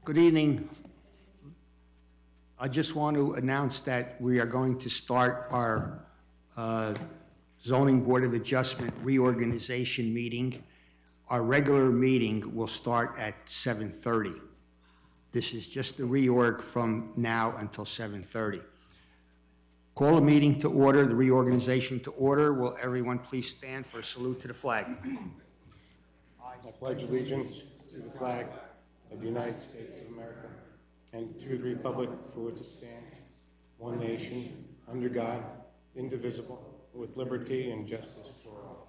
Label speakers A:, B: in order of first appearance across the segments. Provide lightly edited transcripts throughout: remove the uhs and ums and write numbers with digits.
A: Good evening. I just want to announce that we are going to start our Zoning Board of Adjustment reorganization meeting. Our regular meeting will start at 7:30. This is just the reorg from now until 7:30. Call the meeting to order, the reorganization to order. Will everyone please stand for a salute to the flag?
B: I pledge allegiance to the flag of the United States of America and to the republic for which it stands, one nation, under God, indivisible, with liberty and justice for all.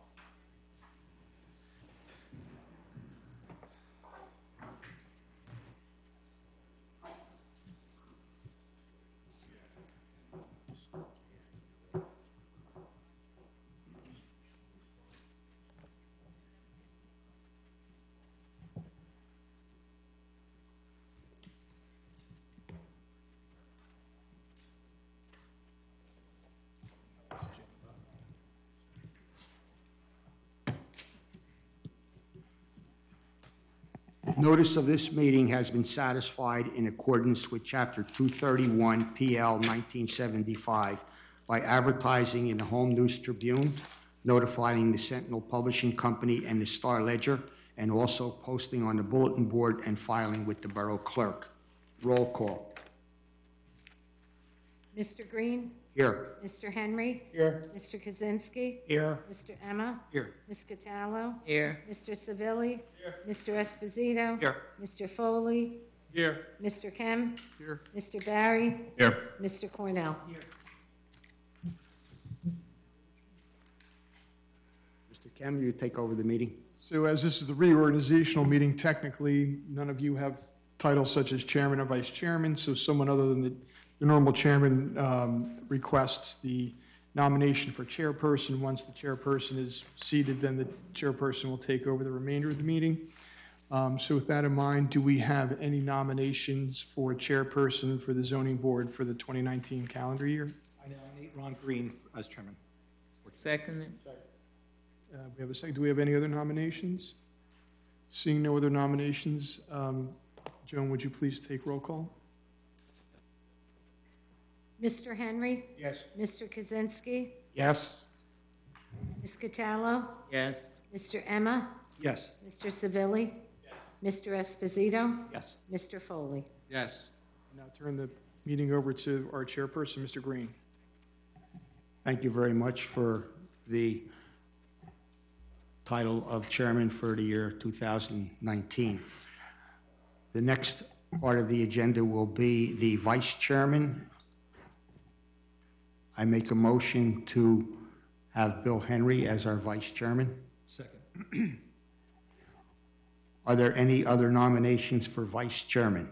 A: Notice of this meeting has been satisfied in accordance with Chapter 231 PL 1975 by advertising in the Home News Tribune, notifying the Sentinel Publishing Company and the Star Ledger, and also posting on the bulletin board and filing with the Borough Clerk. Roll call.
C: Mr. Green?
A: Here.
C: Mr. Henry?
B: Here.
C: Mr. Kaczynski?
B: Here.
C: Mr. Emma?
A: Here.
C: Ms. Cataldo?
D: Here.
C: Mr. Civilli? Here. Mr. Esposito?
A: Here.
C: Mr. Foley?
B: Here.
C: Mr. Kem?
A: Here.
C: Mr. Barry?
B: Here.
C: Mr. Cornell?
A: Mr. Kem, you take over the meeting.
E: So as this is the reorganizational meeting, technically, none of you have titles such as chairman or vice chairman, so someone other than the normal chairman requests the nomination for chairperson. Once the chairperson is seated, then the chairperson will take over the remainder of the meeting. So with that in mind, do we have any nominations for chairperson for the zoning board for the 2019 calendar year?
F: I nominate Ron Green as chairman.
D: Second.
E: We have a second. Do we have any other nominations? Seeing no other nominations, Joan, would you please take roll call?
C: Mr. Henry?
B: Yes.
C: Mr. Kaczynski?
B: Yes.
C: Ms. Cataldo?
D: Yes.
C: Mr. Emma?
F: Yes.
C: Mr. Civilli? Mr. Esposito?
F: Yes.
C: Mr. Foley?
B: Yes.
E: Now turn the meeting over to our chairperson, Mr. Green.
A: Thank you very much for the title of chairman for the year 2019. The next part of the agenda will be the vice chairman. I make a motion to have Bill Henry as our vice chairman.
F: Second.
A: Are there any other nominations for vice chairman?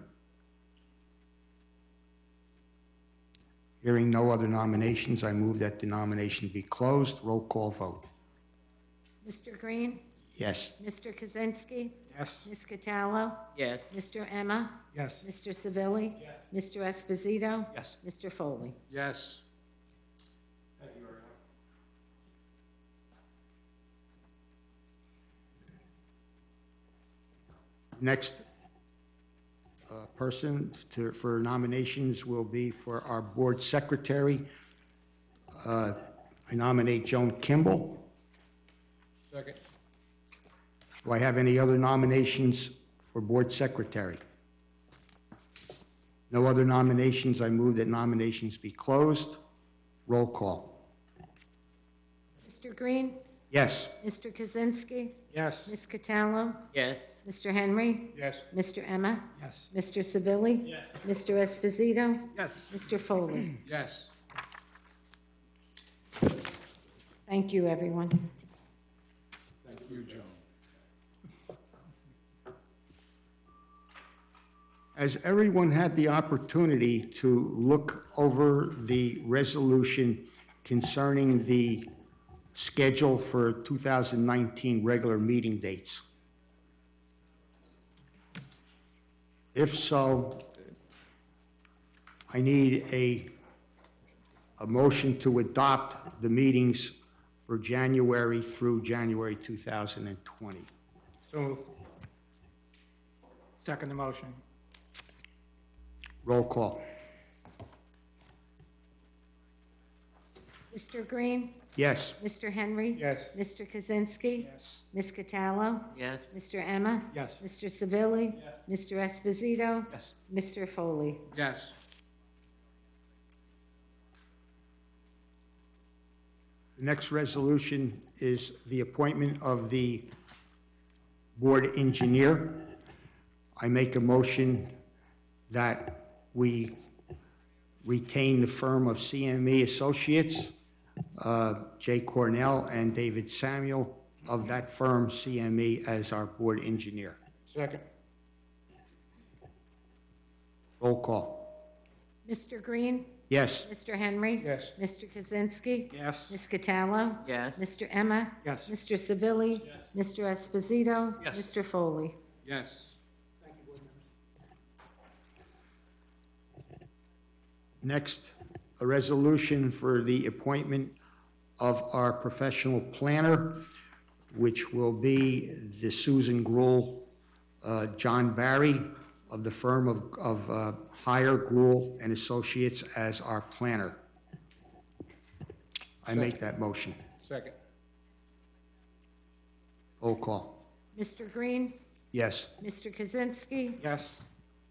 A: Hearing no other nominations, I move that the nomination be closed. Roll call vote.
C: Mr. Green?
A: Yes.
C: Mr. Kaczynski?
B: Yes.
C: Ms. Cataldo?
D: Yes.
C: Mr. Emma?
F: Yes.
C: Mr. Civilli? Mr. Esposito?
F: Yes.
C: Mr. Foley?
B: Yes.
A: Next person for nominations will be for our board secretary. I nominate Joan Kimball.
B: Second.
A: Do I have any other nominations for board secretary? No other nominations. I move that nominations be closed. Roll call.
C: Mr. Green?
A: Yes.
C: Mr. Kaczynski?
B: Yes.
C: Ms. Cataldo?
D: Yes.
C: Mr. Henry?
B: Yes.
C: Mr. Emma?
F: Yes.
C: Mr. Civilli? Mr. Esposito?
F: Yes.
C: Mr. Foley?
B: Yes.
C: Thank you, everyone.
B: Thank you, Joan.
A: Has everyone had the opportunity to look over the resolution concerning the schedule for 2019 regular meeting dates? If so, I need a motion to adopt the meetings for January through January 2020.
B: So moved.
F: Second the motion.
A: Roll call.
C: Mr. Green?
A: Yes.
C: Mr. Henry?
B: Yes.
C: Mr. Kaczynski?
F: Yes.
C: Ms. Cataldo?
D: Yes.
C: Mr. Emma?
F: Yes.
C: Mr. Savili? Mr. Esposito?
F: Yes.
C: Mr. Foley?
B: Yes.
A: The next resolution is the appointment of the board engineer. I make a motion that we retain the firm of CME Associates, Jay Cornell and David Samuel of that firm, CME, as our board engineer.
B: Second.
A: Roll call.
C: Mr. Green?
A: Yes.
C: Mr. Henry?
B: Yes.
C: Mr. Kaczynski?
F: Yes.
C: Ms. Cataldo?
D: Yes.
C: Mr. Emma?
F: Yes.
C: Mr. Savili? Mr. Esposito?
F: Yes.
C: Mr. Foley?
B: Yes.
A: Next, a resolution for the appointment of our professional planner, which will be the Susan Gruhl, John Barry of the firm of Hire, Gruhl and Associates as our planner. I make that motion.
B: Second.
A: Roll call.
C: Mr. Green?
A: Yes.
C: Mr. Kaczynski?
F: Yes.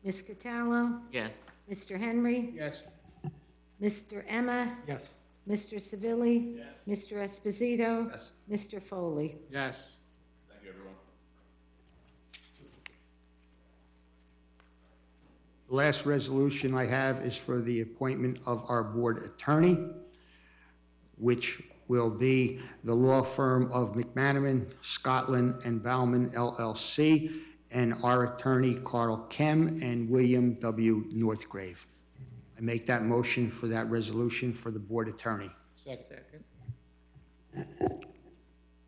C: Ms. Cataldo?
D: Yes.
C: Mr. Henry?
B: Yes.
C: Mr. Emma?
F: Yes.
C: Mr. Savili? Mr. Esposito?
F: Yes.
C: Mr. Foley?
B: Yes.
A: The last resolution I have is for the appointment of our board attorney, which will be the law firm of McManaman, Scotland, and Bauman LLC, and our attorney, Carl Kem and William W. Northgrave. I make that motion for that resolution for the board attorney.
D: Second.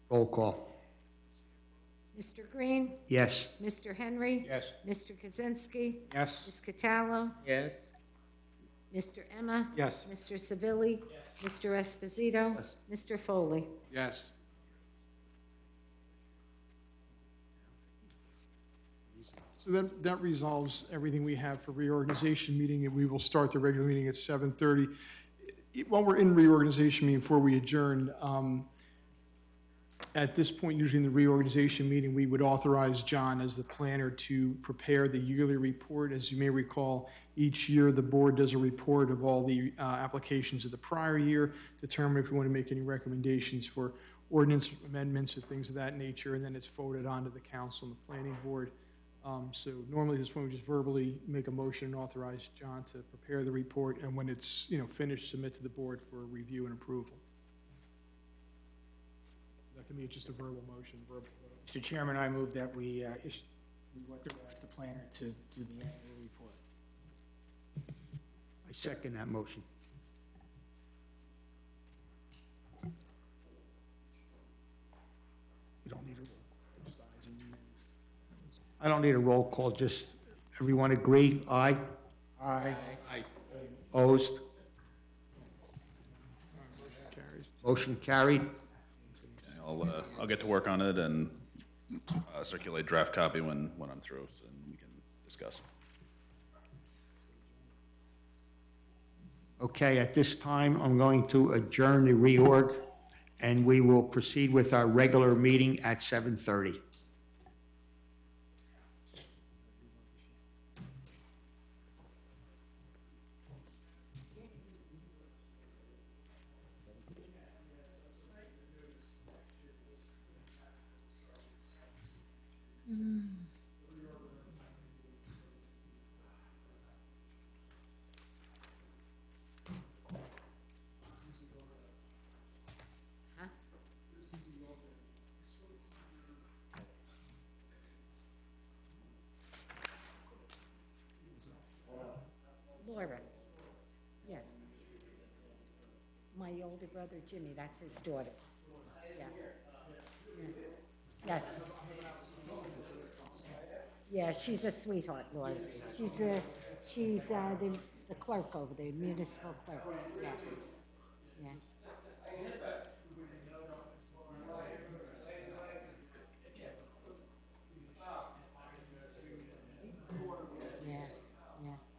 A: Roll call.
C: Mr. Green?
A: Yes.
C: Mr. Henry?
B: Yes.
C: Mr. Kaczynski?
F: Yes.
C: Ms. Cataldo?
D: Yes.
C: Mr. Emma?
F: Yes.
C: Mr. Savili? Mr. Esposito?
F: Yes.
C: Mr. Foley?
B: Yes.
E: So that resolves everything we have for reorganization meeting, and we will start the regular meeting at 7:30. While we're in reorganization meeting, before we adjourn, at this point, usually in the reorganization meeting, we would authorize John as the planner to prepare the yearly report. As you may recall, each year the board does a report of all the applications of the prior year, determine if we want to make any recommendations for ordinance amendments or things of that nature, and then it's forwarded on to the council and the planning board. So normally at this point, we just verbally make a motion and authorize John to prepare the report, and when it's, finished, submit to the board for review and approval. That can be just a verbal motion,
F: Mr. Chairman, I move that we authorize the planner to do the annual report.
A: I second that motion. You don't need a roll. I don't need a roll call, just everyone agree? Aye?
F: Aye.
A: Opposed? Motion carried.
G: I'll get to work on it and circulate draft copy when I'm through, so we can discuss.
A: Okay, at this time, I'm going to adjourn the reorg, and we will proceed with our regular meeting at 7:30.
C: Laura? Yeah. My older brother Jimmy, that's his daughter. Yeah. Yeah. Yes. Yeah, she's a sweetheart, Laura. She's the clerk over there, municipal clerk. Yeah. Yeah.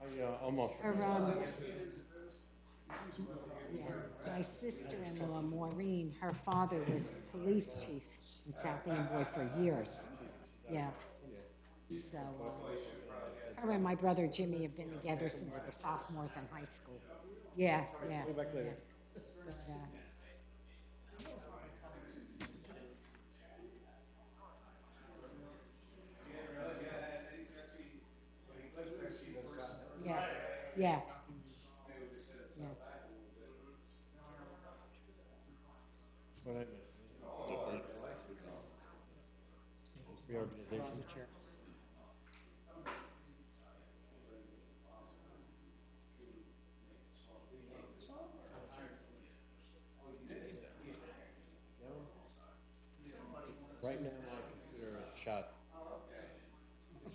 C: Yeah, yeah.
B: almost.
C: Her, yeah, my sister-in-law, Maureen, her father was police chief in South Amboy for years. Yeah. So, her and my brother Jimmy have been together since they're sophomores in high school. Yeah, yeah.
B: Be back later.
C: Yeah. But, yeah, yeah. Yeah.
B: What I missed. Reorganization. Right now, my computer is shut. I'm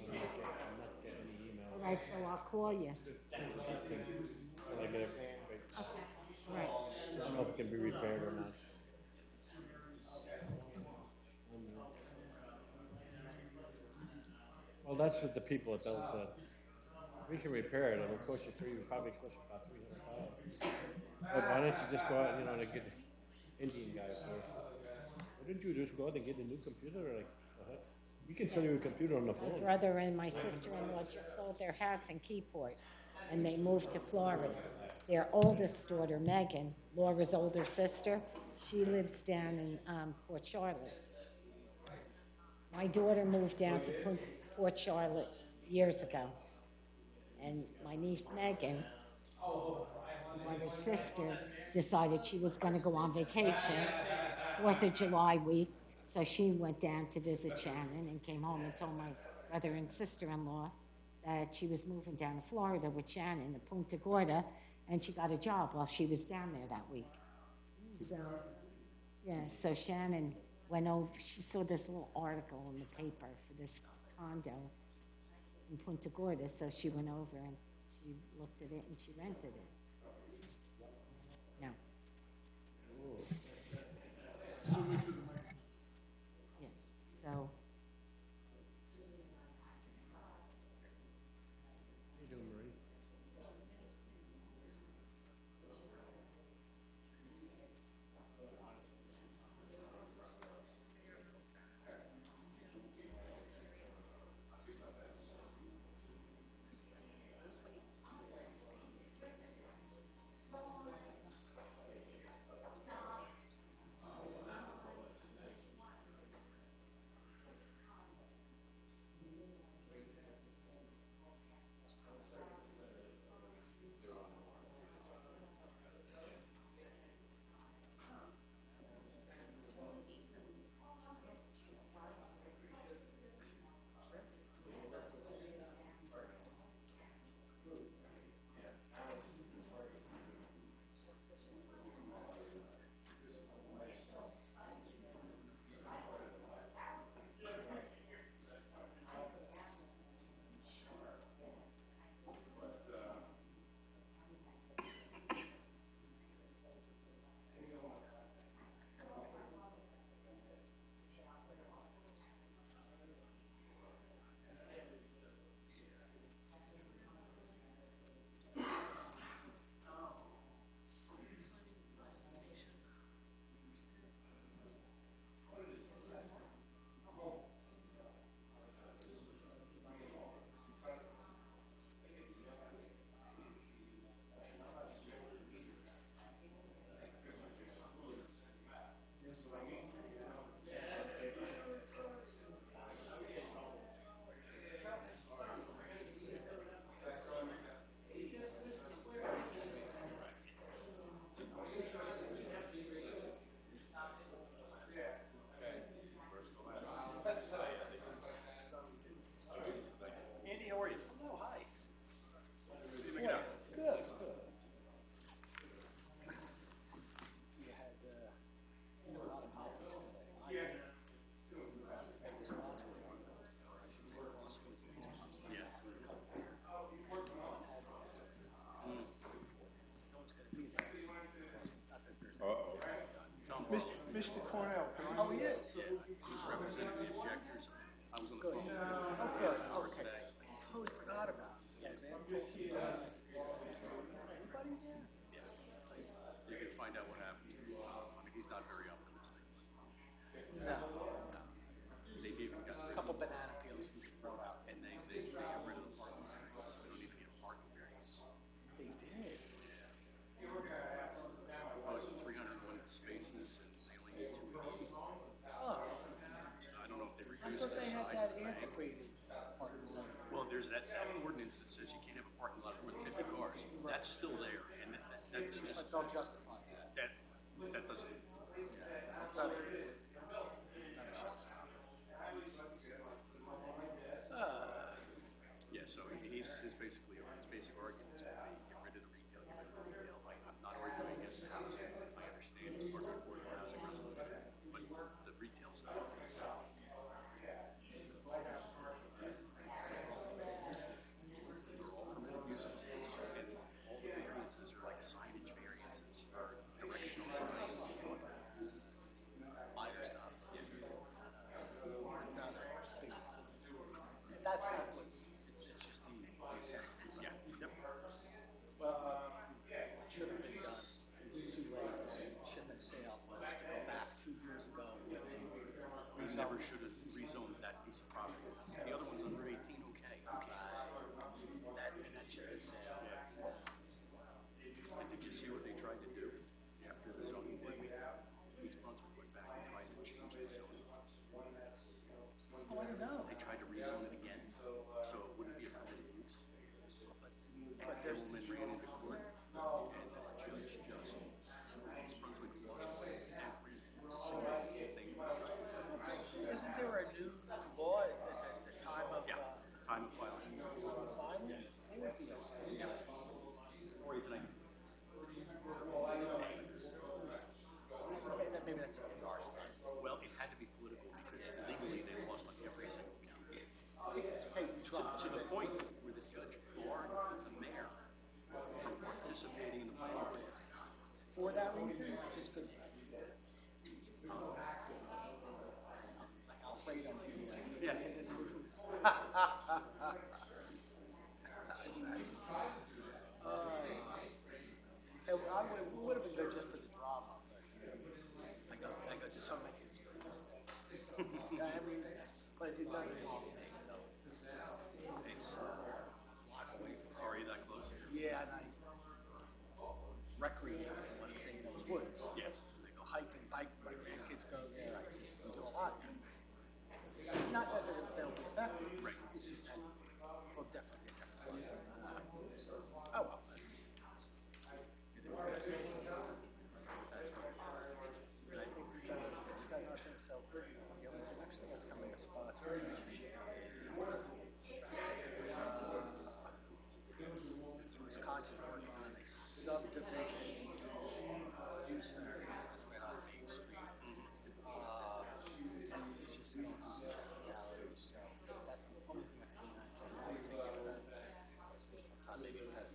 B: not getting any email.
C: All right, so I'll call you.
B: Till I get it fixed.
C: Okay. All right.
B: I don't know if it can be repaired or not. Well, that's what the people at Bell said. We can repair it, it'll cost you probably cost you about $300. But why don't you just go out, and get Indian guy first? Why didn't you just go out and get a new computer, or like, what the heck? You can sell your computer on the
C: My
B: phone.
C: brother and my sister-in-law just sold their house in Keyport, and they moved to Florida. Their oldest daughter, Megan, Laura's older sister, she lives down in Port Charlotte. My daughter moved down to Port Charlotte years ago. And my niece Megan, Laura's sister, decided she was going to go on vacation, 4th of July week. So she went down to visit Shannon and came home and told my brother and sister-in-law that she was moving down to Florida with Shannon to Punta Gorda, and she got a job while she was down there that week. So, yeah, so Shannon went over, she saw this little article in the paper for this condo in Punta Gorda, so she went over and she looked at it and she rented it. No. Yeah, so.
H: They gave, a couple banana peels we could throw out. And they got rid of the parking variance, so we don't even need a parking variance.
F: They did.
H: Oh, it's 301 spaces and they only need 2.
F: Oh,
H: I don't know if they
F: I
H: reduced
F: thought
H: the
F: they had
H: size
F: that
H: of the bank.
F: antiquated parking lot.
H: Well, there's that ordinance that says you can't have a parking lot for more than 50 cars. That's still there, and that's just,
F: But they'll justify that.
H: that doesn't,
F: That's not it.
H: yeah, so his basic argument is going to be get rid of the retail, get rid of the retail. Like, I'm not arguing against the housing. I understand it's part of affordable housing resolution, but the retail's not. They're all permitted uses, and all the variances are like signage variances for directional signs, minor stuff.
F: That's not what's,
H: It's just the intensity. Yeah, yep.
F: well, what should have been done is too late. Shipment sale was to go back 2 years ago.
H: We never should have rezoned that piece of property. The other one's under 18, okay, who cares?
F: That shipment sale.
H: And did you see what they tried to do after the zoning board meeting? East Brunswick went back and tried to change the zoning.
F: Oh, I don't know.
H: They tried to rezone it again, so it wouldn't be a permitted use. But
F: there's-
H: Edelman ran into court, and the judge just, East Brunswick lost every single thing we tried to do.
F: Isn't there a new law at the time of,
H: Yeah, time of filing.
F: filing? They would be,
H: Yes. Or tonight.
F: maybe that's in our stance.
H: Well, it had to be political because legally they lost on every single count.
F: Hey, we tried.
H: To the point where the judge barred the mayor from participating in the planning board.
F: For that reason, just because. I'll play it on you.
H: Yeah.
F: It would have been good just for the drama, but I go to so many. I mean, but it doesn't involve me, so.
H: It's block away from, are you that close?
F: Yeah, and I recreate, I want to say, in those woods.
H: Yes.
F: They go hiking, bike, my grandkids go there, I just do a lot. Not that they'll be affected.
H: Right.
F: It's just that, well, definitely. Oh, well. It is. That's what it is. And I think so, I think so. The next thing that's coming is spots. Wisconsin working on a subdivision use variance that's right on Main Street. And it's just going to be galleries, so that's the only thing that's going on. I think maybe it has.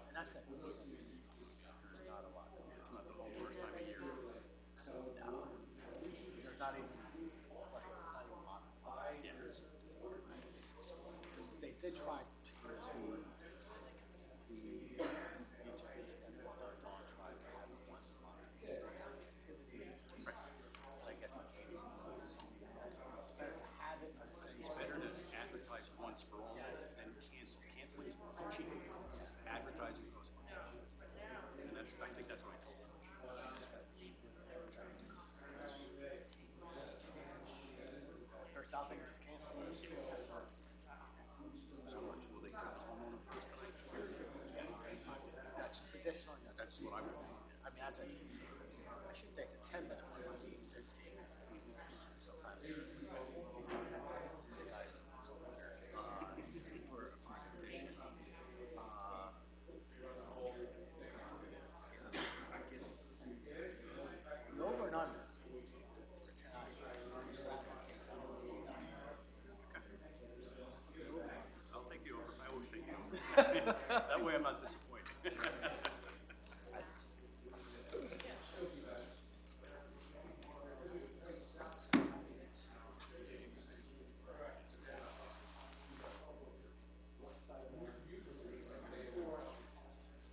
F: And that's it.
H: There's not a lot. It's not the whole worst time of year.
F: No, there's not even, it's not even a lot.
H: Yeah.
F: They did try to change each of these and all try to have it once a month.
H: Right.
F: I guess it can't. It's better to have it.
H: It's better to advertise once for all than cancel. Canceling is cheap. Advertising goes money. And that's, I think that's what I told them.
F: There's nothing, just cancel it.
H: So much will they tell the homeowner first time?
F: That's traditional.
H: That's what I would think.
F: I mean, I should say it's a 10-minute one, but it's 15. Sometimes it's, this guy is for a petition. The over and under for tonight.
H: I'll take the over. I always take the over. That way I'm not disappointed.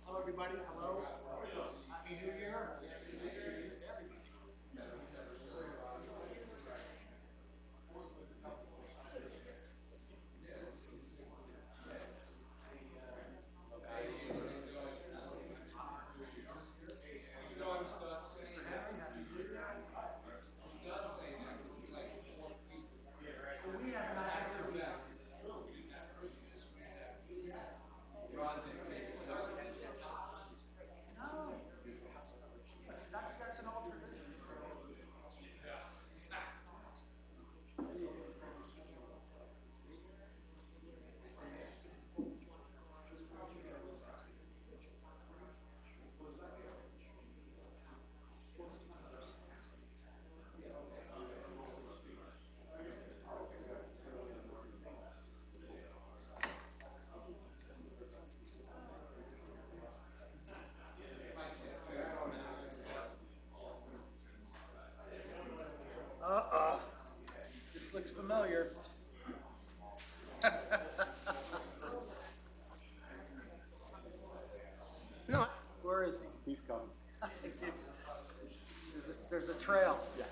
F: Hello, everybody. Hello. Happy New Year. familiar.
B: No.
F: Where is he?
B: He's coming.
F: There's a trail. Yeah.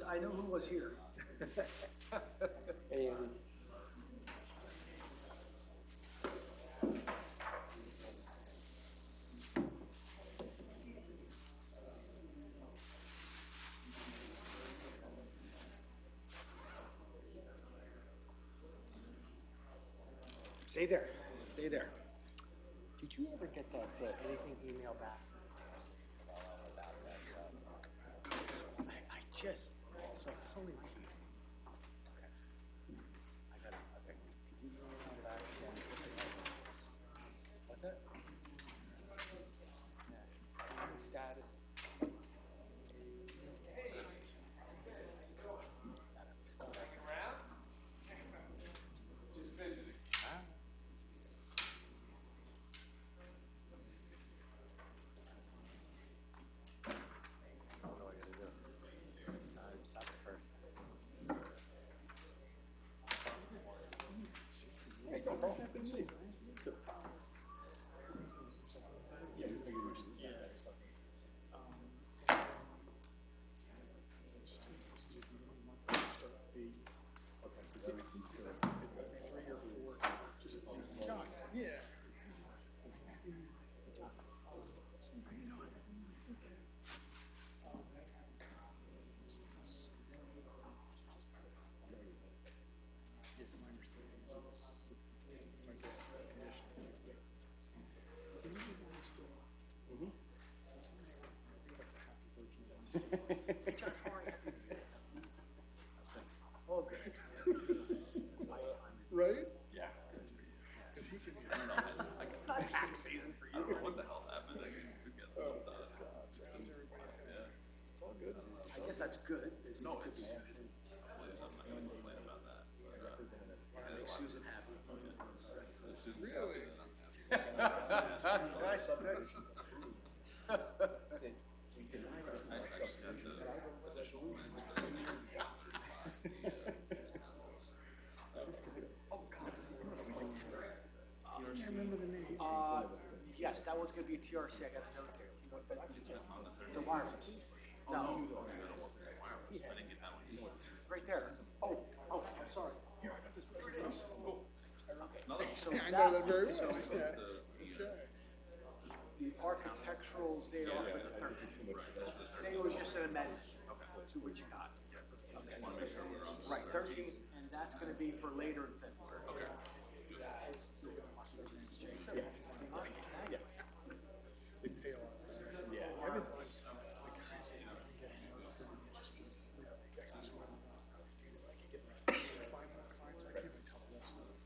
F: I know who was here.
B: Hey, Andy.
F: Stay there. Stay there. Did you ever get that, anything email back? I just, it's like pulling teeth. Okay. I got it, okay. Could you email that again? What's that? Yeah. Payment status. Oh, good.
B: Right?
G: Yeah.
F: It's not tax season for
G: I don't
F: you.
G: know what the hell happened. I could get
B: Oh,
G: done.
B: It's all good.
F: I guess that's good. Is
G: No,
F: could
G: it's,
F: be-
G: please, I'm not gonna complain about that.
F: Make Susan happy.
B: Really?
G: I just got the official
E: I remember the name.
F: Yes, that one's gonna be a TRC. I got a note there. The wireless. No. Right there. Oh, I'm sorry. Here, I got this. Okay, so
B: Yeah, I know that very
F: so
B: well. Yeah.
F: the architecturals there are for the 13th. It was just an amendment to what you got. Okay. Right, 13th, and that's gonna be for later in February. Okay.
B: Yeah. They pay a lot. Yeah. Everything. The guys that you can get, just, I can swear, dude, I could get 5 more clients. I can't even tell the rest of them.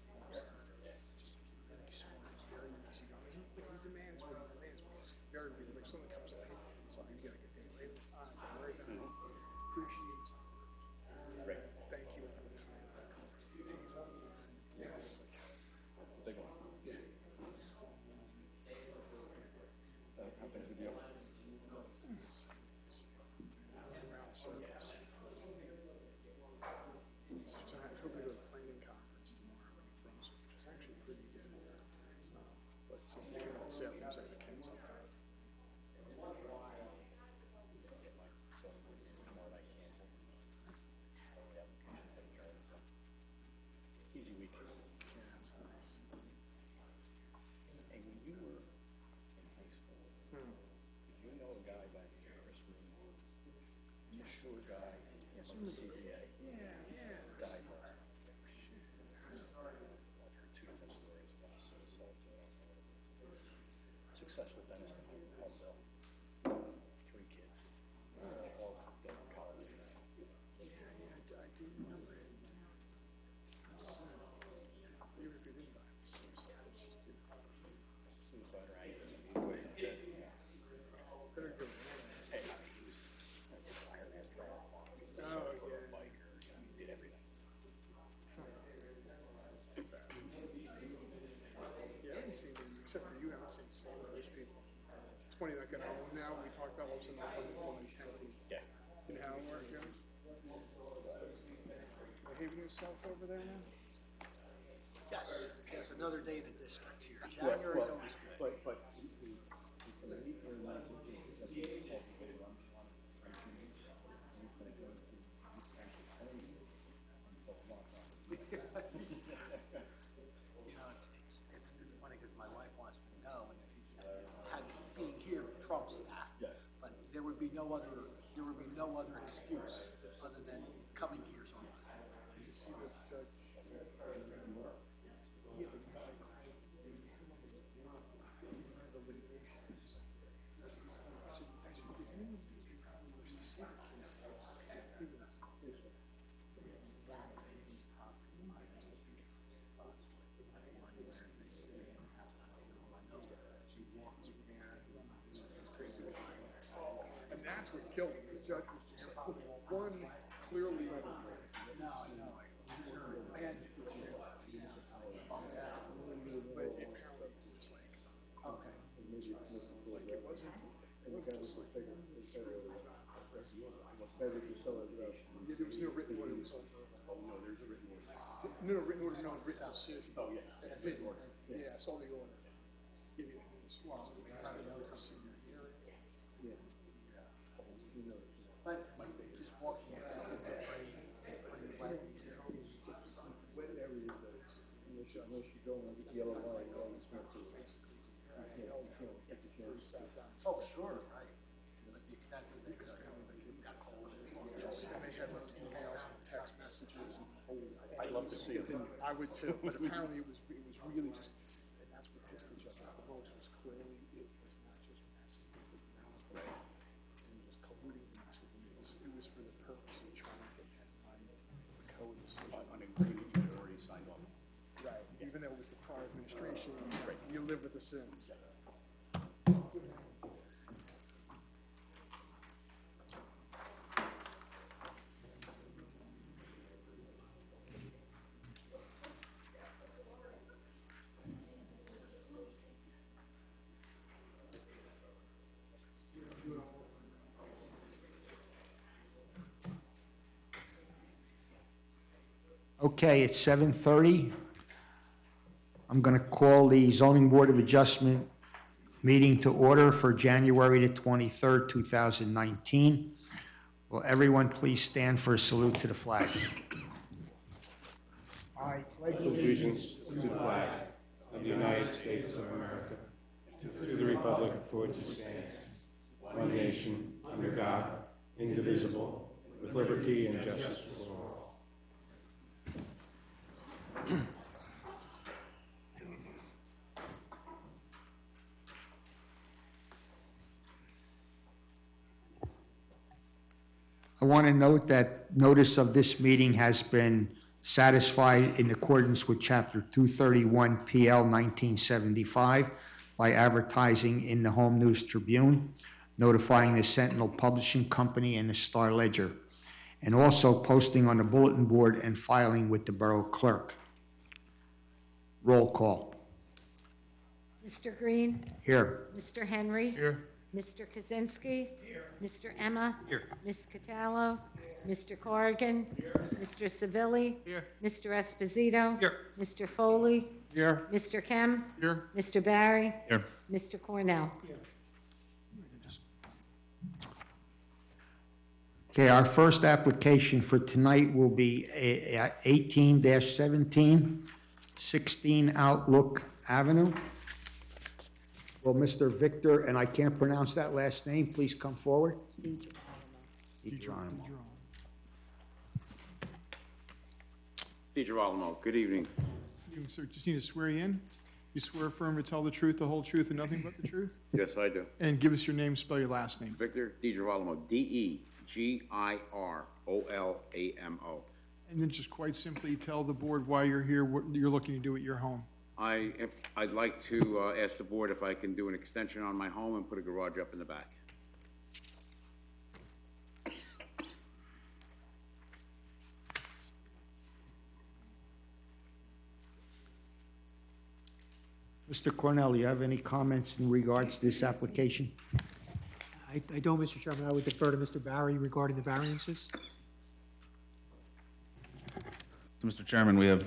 B: Just like, really smart, very easy going. He demands what he demands, but he's very real. Like, something comes up, so I'm gonna get paid later. Don't worry about it. Appreciates the work. Right. Thank you for the time. Pays up. Yes. Big one. Yeah. How big of a deal? Around service. So I hope we go to the planning conference tomorrow in Brunswick, which is actually pretty good. But so I'm thinking about this afternoon, so I have the kids up. Easy week. Yeah, that's nice.
H: Hey, when you were in high school, did you know a guy by the name of Chris Moon? A sure guy,
B: Yes,
H: from the CPA,
B: yeah.
H: died last night. I've heard 2 different stories about suicide. Successful dentist in Hillsville. 3 kids. All done college.
B: I do remember it. Even if he didn't die of suicide, it's just,
H: Suicide or anger.
B: better go.
H: Hey, he was a fireman,
B: Oh, yeah.
H: biker.
E: fellows in the county.
F: Yeah.
E: You know how it works, guys? Behaving yourself over there now?
F: Yes, there's another day in the district here. January's always good.
H: But
F: You know, it's funny because my wife wants me to know, and had being here trumps that.
H: Yes.
F: But there would be no other excuse other than coming here sometime.
E: Did you see the judge? And that's what killed him. The judge was just one clearly.
F: No, I know. I had to do it.
E: But apparently it was like,
F: Okay.
E: like it wasn't just like. Yeah, there was no written order, it was all verbal.
H: no, there's a written order.
E: No, no, written order, no, written decision. Oh, yeah. Written order. Yeah, I saw the order. Yeah, it was, well, we had to know for senior year.
F: But just walking around with that brain,
B: Unless you go and get yellow line, you always have to.
F: Oh, sure, right. But the extent of it, got calls.
E: And they had those emails and text messages and whole.
H: I'd love to see it.
E: I would too, but apparently it was really just, and that's what pissed the judge off the most, was clearly, it was not just messing with them. And just colluding to mess with them, it was for the purpose of trying to get on the codes.
H: On agreement you had already signed off.
E: Right, even though it was the prior administration, you live with the sins.
A: Okay, it's 7:30. I'm going to call the Zoning Board of Adjustment meeting to order for January the 23rd, 2019. Will everyone please stand for a salute to the flag?
E: I pledge
B: Allegiance to the flag of the United States of America, to the republic for which it stands, one nation, under God, indivisible, with liberty and justice for all.
A: I want to note that notice of this meeting has been satisfied in accordance with Chapter 231 PL 1975 by advertising in the Home News Tribune, notifying the Sentinel Publishing Company and the Star Ledger, and also posting on the bulletin board and filing with the Borough Clerk. Roll call.
C: Mr. Green?
A: Here.
C: Mr. Henry?
E: Here.
C: Mr. Kaczynski? Here. Mr. Emma? Here. Ms. Cataldo? Mr. Corrigan? Here. Mr. Savilli?
E: Here.
C: Mr. Esposito?
E: Here.
C: Mr. Foley?
E: Here.
C: Mr. Kem?
E: Here.
C: Mr. Barry?
G: Here.
C: Mr. Cornell?
A: Okay, our first application for tonight will be 18-17, 16 Outlook Avenue. Will Mr. Victor, and I can't pronounce that last name, please come forward? DiGeronimo.
I: DiGirolamo, good evening.
E: Sir, just need to swear you in. You swear affirm to tell the truth, the whole truth, and nothing but the truth?
I: Yes, I do.
E: And give us your name, spell your last name.
I: Victor DiGirolamo, DeGirolamo.
E: And then just quite simply tell the board why you're here, what you're looking to do at your home.
I: I'd like to ask the board if I can do an extension on my home and put a garage up in the back.
A: Mr. Cornell, you have any comments in regards to this application?
J: I don't, Mr. Chairman. I would defer to Mr. Barry regarding the variances.
G: So, Mr. Chairman, we have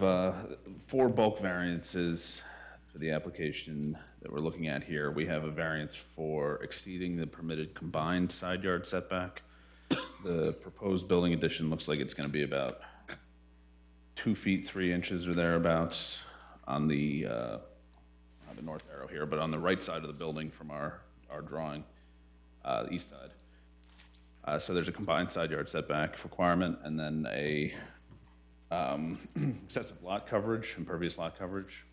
G: 4 bulk variances for the application that we're looking at here. We have a variance for exceeding the permitted combined side yard setback. The proposed building addition looks like it's going to be about 2 feet 3 inches or thereabouts on the north arrow here, but on the right side of the building from our drawing, the east side. So there's a combined side yard setback requirement, and then a excessive lot coverage, impervious lot coverage,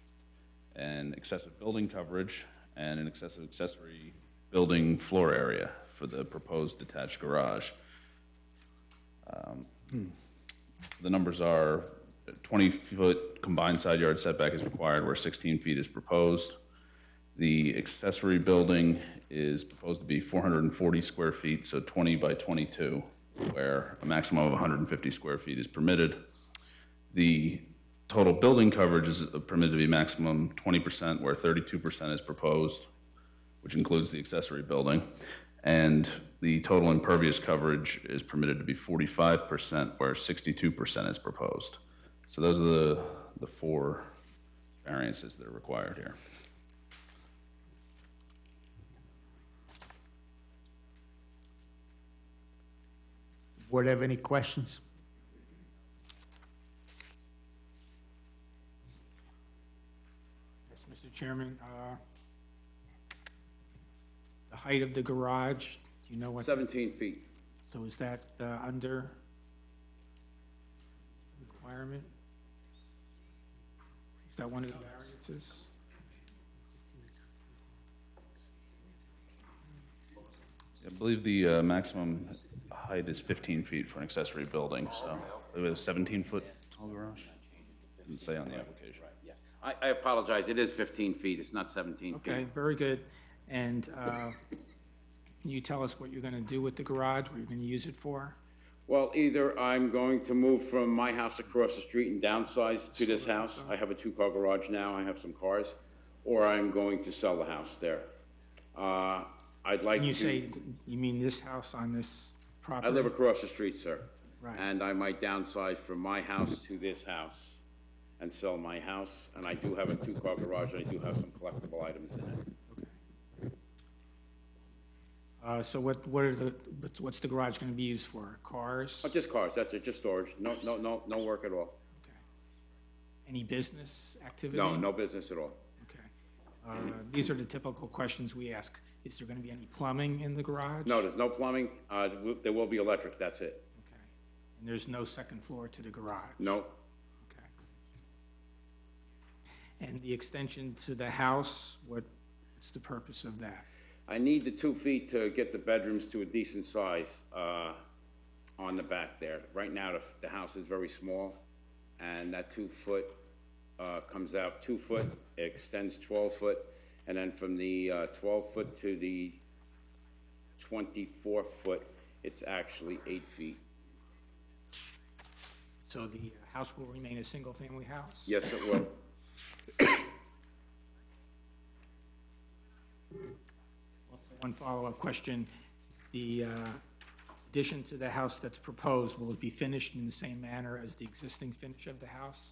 G: and excessive building coverage, and an excessive accessory building floor area for the proposed detached garage. The numbers are 20-foot combined side yard setback is required where 16 feet is proposed. The accessory building is proposed to be 440 square feet, so 20 by 22, where a maximum of 150 square feet is permitted. The total building coverage is permitted to be maximum 20%, where 32% is proposed, which includes the accessory building. And the total impervious coverage is permitted to be 45%, where 62% is proposed. So those are the 4 variances that are required here.
A: Board have any questions?
J: Yes, Mr. Chairman, the height of the garage, do you know what?
I: 17 feet.
J: So is that under requirement? Is that one of the variances?
G: I believe the maximum height is 15 feet for an accessory building, so it was a 17-foot tall garage? Didn't say on the application.
I: I apologize, it is 15 feet, it's not 17 feet.
J: Okay, very good. And can you tell us what you're going to do with the garage, what you're going to use it for?
I: Well, either I'm going to move from my house across the street and downsize to this house. I have a 2-car garage now, I have some cars, or I'm going to sell the house there. I'd like to...
J: And you say, you mean this house on this property?
I: I live across the street, sir.
J: Right.
I: And I might downsize from my house to this house and sell my house. And I do have a 2-car garage, and I do have some collectible items in it.
J: Okay. So what's the garage going to be used for? Cars?
I: Oh, just cars, that's it, just storage. No work at all.
J: Okay. Any business activity?
I: No, no business at all.
J: Okay. These are the typical questions we ask. Is there going to be any plumbing in the garage?
I: No, there's no plumbing. There will be electric, that's it.
J: Okay. And there's no second floor to the garage?
I: No.
J: Okay. And the extension to the house, what's the purpose of that?
I: I need the 2 feet to get the bedrooms to a decent size on the back there. Right now, the house is very small, and that 2 foot comes out 2 foot, it extends 12 foot, and then from the 12 foot to the 24 foot, it's actually 8 feet.
J: So the house will remain a single-family house?
I: Yes, it will.
J: One follow-up question. The addition to the house that's proposed, will it be finished in the same manner as the existing finish of the house?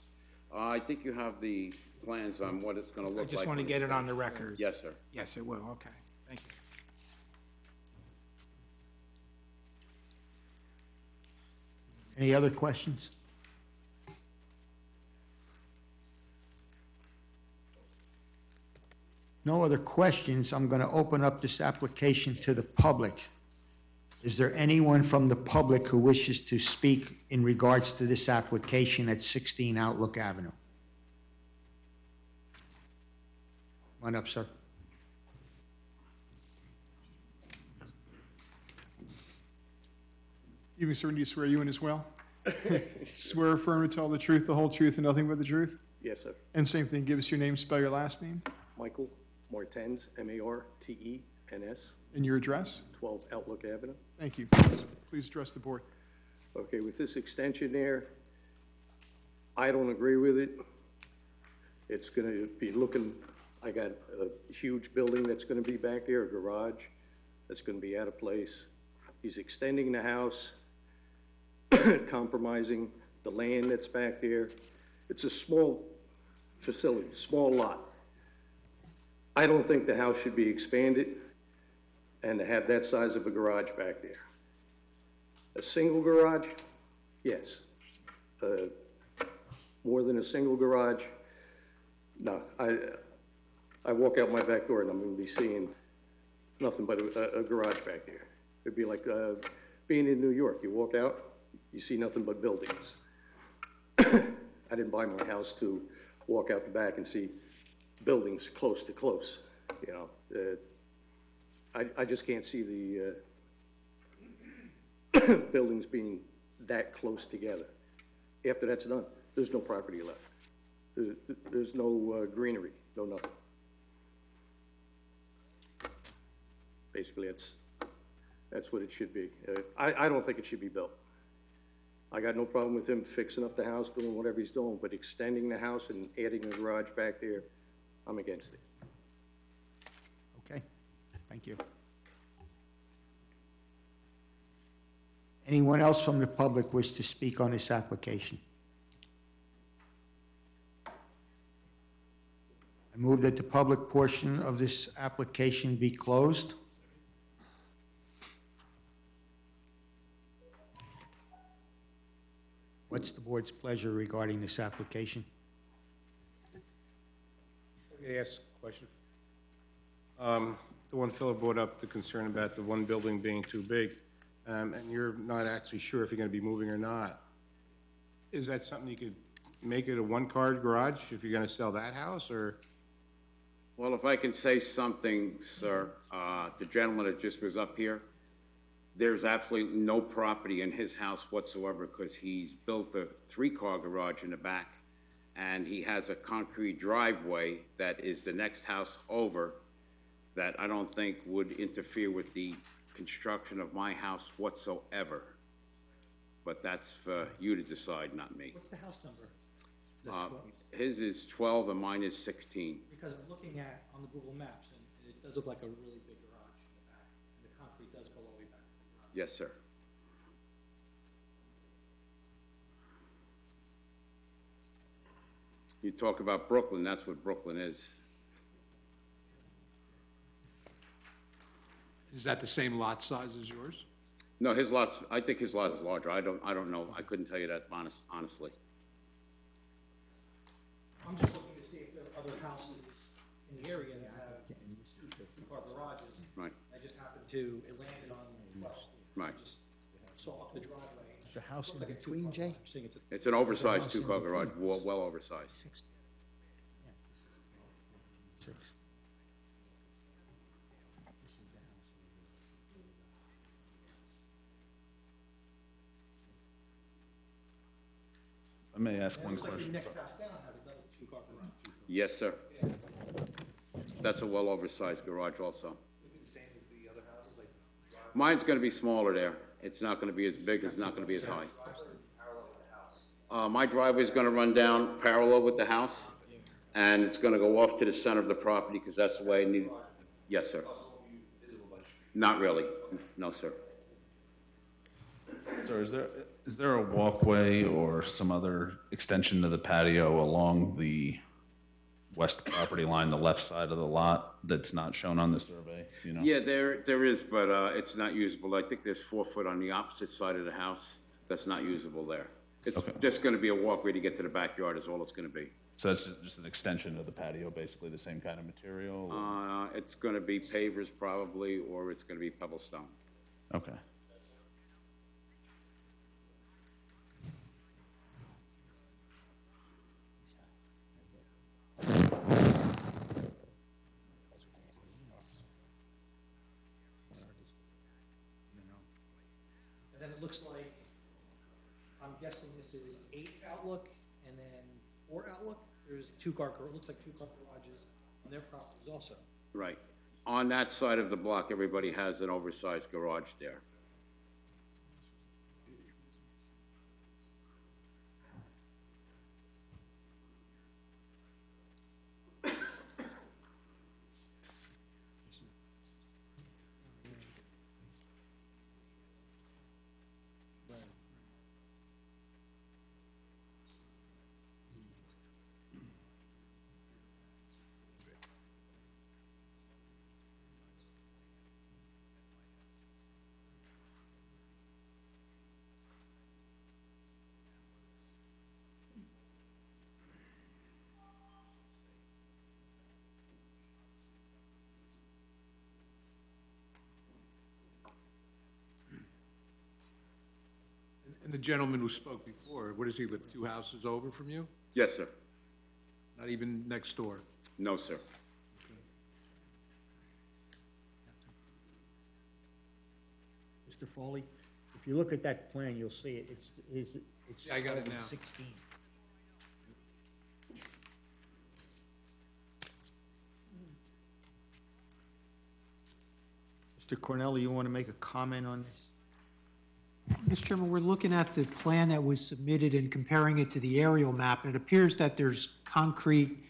I: I think you have the plans on what it's gonna look
J: I
I: like.
J: just want to
I: when
J: get
I: it's
J: it on the
I: finished.
J: record.
I: Yes, sir.
J: Yes, it will, okay. Thank you.
A: Any other questions? No other questions. I'm going to open up this application to the public. Is there anyone from the public who wishes to speak in regards to this application at 16 Outlook Avenue? Come on up, sir.
E: Evening, sir. Do you swear you in as well? Swear or affirm to tell the truth, the whole truth, and nothing but the truth?
F: Yes, sir.
E: And same thing, give us your name, spell your last name,
F: Michael Martens, M-A-R-T-E-N-S,
E: and your address.
F: 12 Outlook Avenue.
E: Thank you. Please address the board.
F: Okay, with this extension there, I don't agree with it. It's gonna be looking, I got a huge building that's gonna be back there, a garage. that's gonna be out of place. He's extending the house, compromising the land that's back there. It's a small facility, small lot. I don't think the house should be expanded and to have that size of a garage back there. A single garage, yes. More than a single garage, no. I walk out my back door and I'm gonna be seeing nothing but a garage back there. It'd be like being in New York. You walk out, you see nothing but buildings. I didn't buy my house to walk out the back and see buildings close to close, you know. I just can't see the buildings being that close together. After that's done, there's no property left. There's no greenery, no nothing. Basically, that's what it should be. I don't think it should be built. I got no problem with him fixing up the house, doing whatever he's doing, but extending the house and adding a garage back there, I'm against it.
A: Okay, thank you. Anyone else from the public wish to speak on this application? I move that the public portion of this application be closed. What's the board's pleasure regarding this application?
B: Let me ask a question. The one fellow brought up the concern about the one building being too big, and you're not actually sure if you're gonna be moving or not. Is that something you could make it a one-car garage if you're gonna sell that house, or?
I: Well, if I can say something, sir, the gentleman that just was up here, there's absolutely no property in his house whatsoever because he's built a 3-car garage in the back, and he has a concrete driveway that is the next house over that I don't think would interfere with the construction of my house whatsoever. But that's for you to decide, not me.
K: What's the house number? Is that 12?
I: His is 12 and mine is 16.
K: Because I'm looking at, on the Google Maps, and it does look like a really big garage in the back, and the concrete does go all the way back.
I: Yes, sir. You talk about Brooklyn, that's what Brooklyn is.
L: Is that the same lot size as yours?
I: No, his lot's, I think his lot is larger. I don't know. I couldn't tell you that honestly.
K: I'm just looking to see if there are other houses in the area that have two-car garages.
I: Right.
K: I just happened to, it landed on the bus.
I: Right.
K: I just saw up the driveway.
A: Is the house in between, Jay?
K: Seeing it's a
I: It's an oversized 2-car garage, well oversized.
A: Six.
G: I may ask one
K: looks like the
G: question.
K: next house down has another two-car garage.
I: Yes, sir. That's a well oversized garage also. Mine's gonna be smaller there. It's not gonna be as big, it's not gonna be as high. My driveway's gonna run down parallel with the house, and it's gonna go off to the center of the property, because that's the way I need it. Yes, sir. Not really, no, sir.
G: Sir, is there a walkway or some other extension to the patio along the west property line, the left side of the lot, that's not shown on the survey, you know?
I: Yeah, there is, but it's not usable. I think there's 4 foot on the opposite side of the house that's not usable there. It's just gonna be a walkway to get to the backyard is all it's gonna be.
G: So that's just an extension of the patio, basically the same kind of material? or-
I: It's gonna be pavers probably, or it's gonna be pebble stone.
G: Okay.
K: And then it looks like, I'm guessing this is 8 Outlook and then 4 Outlook. There's it looks like 2-car garages on their properties also.
I: Right. On that side of the block, everybody has an oversized garage there.
L: And the gentleman who spoke before, what does he live, 2 houses over from you?
I: Yes, sir.
L: Not even next door?
I: No, sir.
A: Mr. Foley, if you look at that plan, you'll see it, it's
L: Yeah, I got it now.
A: 16. Mr. Cornell, you want to make a comment on this?
K: Mr. Chairman, we're looking at the plan that was submitted and comparing it to the aerial map, and it appears that there's concrete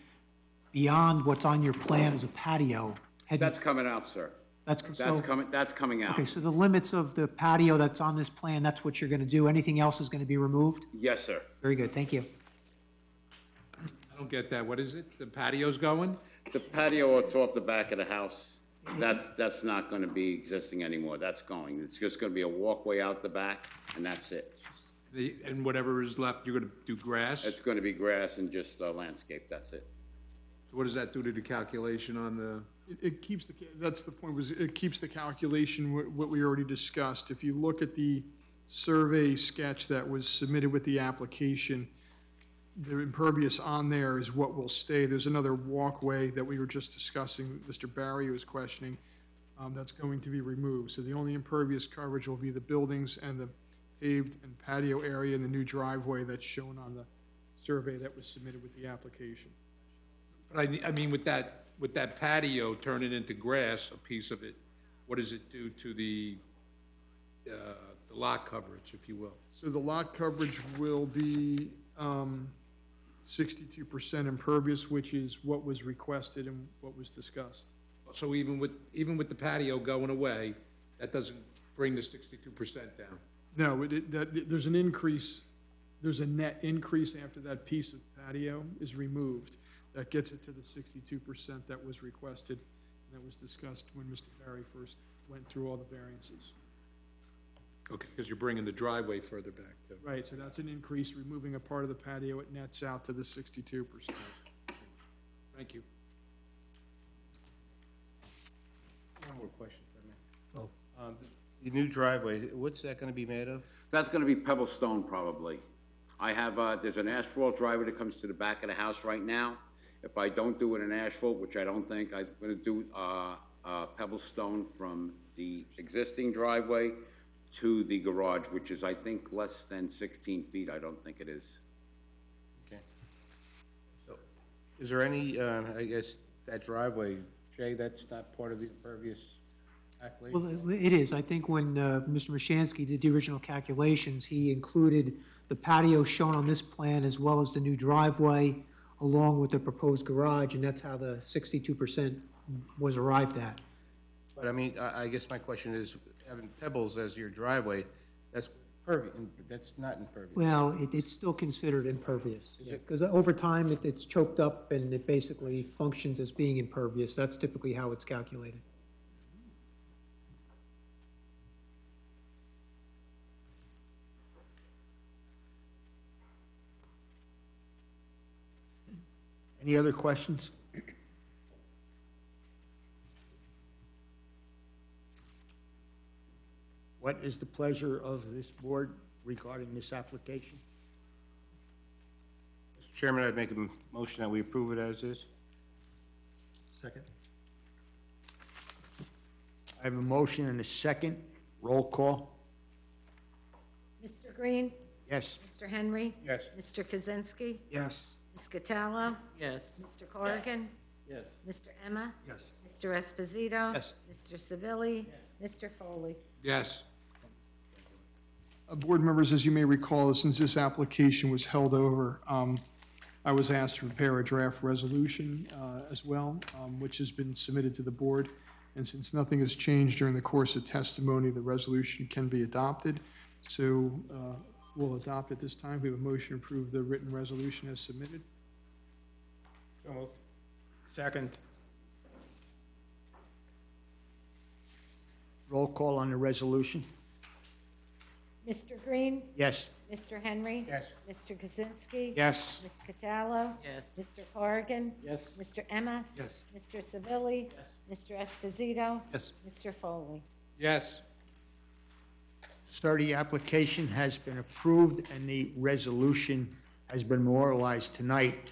K: beyond what's on your plan as a patio.
I: That's coming out, sir. That's coming out.
K: Okay, so the limits of the patio that's on this plan, that's what you're gonna do? Anything else is gonna be removed?
I: Yes, sir.
K: Very good, thank you.
L: I don't get that. What is it? The patio's going?
I: The patio, it's off the back of the house. That's not gonna be existing anymore. That's going. It's just gonna be a walkway out the back, and that's it.
L: And whatever is left, you're gonna do grass?
I: It's gonna be grass and just landscape, that's it.
L: So what does that do to the calculation on the,
E: It keeps the, that's the point, was it keeps the calculation, what we already discussed. If you look at the survey sketch that was submitted with the application, the impervious on there is what will stay. There's another walkway that we were just discussing, Mr. Barry was questioning, that's going to be removed. So the only impervious coverage will be the buildings and the paved and patio area and the new driveway that's shown on the survey that was submitted with the application.
L: but I mean, with that patio turning into grass, a piece of it, what does it do to the lot coverage, if you will?
E: So the lot coverage will be 62% impervious, which is what was requested and what was discussed.
L: So even with the patio going away, that doesn't bring the 62% down?
E: No, there's an increase, there's a net increase after that piece of patio is removed. That gets it to the 62% that was requested, and that was discussed when Mr. Barry first went through all the variances.
L: Okay, because you're bringing the driveway further back, too.
E: Right, so that's an increase, removing a part of the patio, it nets out to the 62%.
L: Thank you.
B: One more question for me. The new driveway, what's that gonna be made of?
I: That's gonna be pebble stone, probably. I have, there's an asphalt driveway that comes to the back of the house right now. If I don't do it in asphalt, which I don't think, I'm gonna do, pebble stone from the existing driveway to the garage, which is, I think, less than 16 feet. I don't think it is.
B: Okay. So, is there any, I guess, that driveway, Jay, that's not part of the impervious calculation?
K: Well, it is. I think when Mr. Mashansky did the original calculations, he included the patio shown on this plan as well as the new driveway along with the proposed garage, and that's how the 62% was arrived at.
B: But I mean, I guess my question is, having pebbles as your driveway, that's pervious, that's not impervious.
K: Well, it's still considered impervious. Because over time, it's choked up and it basically functions as being impervious. That's typically how it's calculated.
A: Any other questions? What is the pleasure of this board regarding this application?
B: Mr. Chairman, I'd make a motion that we approve it as is.
K: Second.
A: I have a motion and a second. Roll call.
C: Mr. Green?
A: Yes.
C: Mr. Henry?
B: Yes.
C: Mr. Kaczynski?
J: Yes.
C: Ms. Cataldo?
D: Yes.
C: Mr. Corrigan?
F: Yes.
C: Mr. Emma?
J: Yes.
C: Mr. Esposito?
J: Yes.
C: Mr. Civilli? Mr. Foley?
L: Yes.
E: Board members, as you may recall, since this application was held over, I was asked to prepare a draft resolution as well, which has been submitted to the board. And since nothing has changed during the course of testimony, the resolution can be adopted. So we'll adopt it this time. We have a motion to approve the written resolution as submitted.
B: So moved.
K: Second.
A: Roll call on the resolution.
C: Mr. Green?
A: Yes.
C: Mr. Henry?
B: Yes.
C: Mr. Kaczynski?
J: Yes.
C: Ms. Cataldo?
D: Yes.
C: Mr. Corrigan?
J: Yes.
C: Mr. Emma?
J: Yes.
C: Mr. Civilli? Mr. Esposito?
J: Yes.
C: Mr. Foley?
L: Yes.
A: Sir, the application has been approved and the resolution has been memorialized tonight.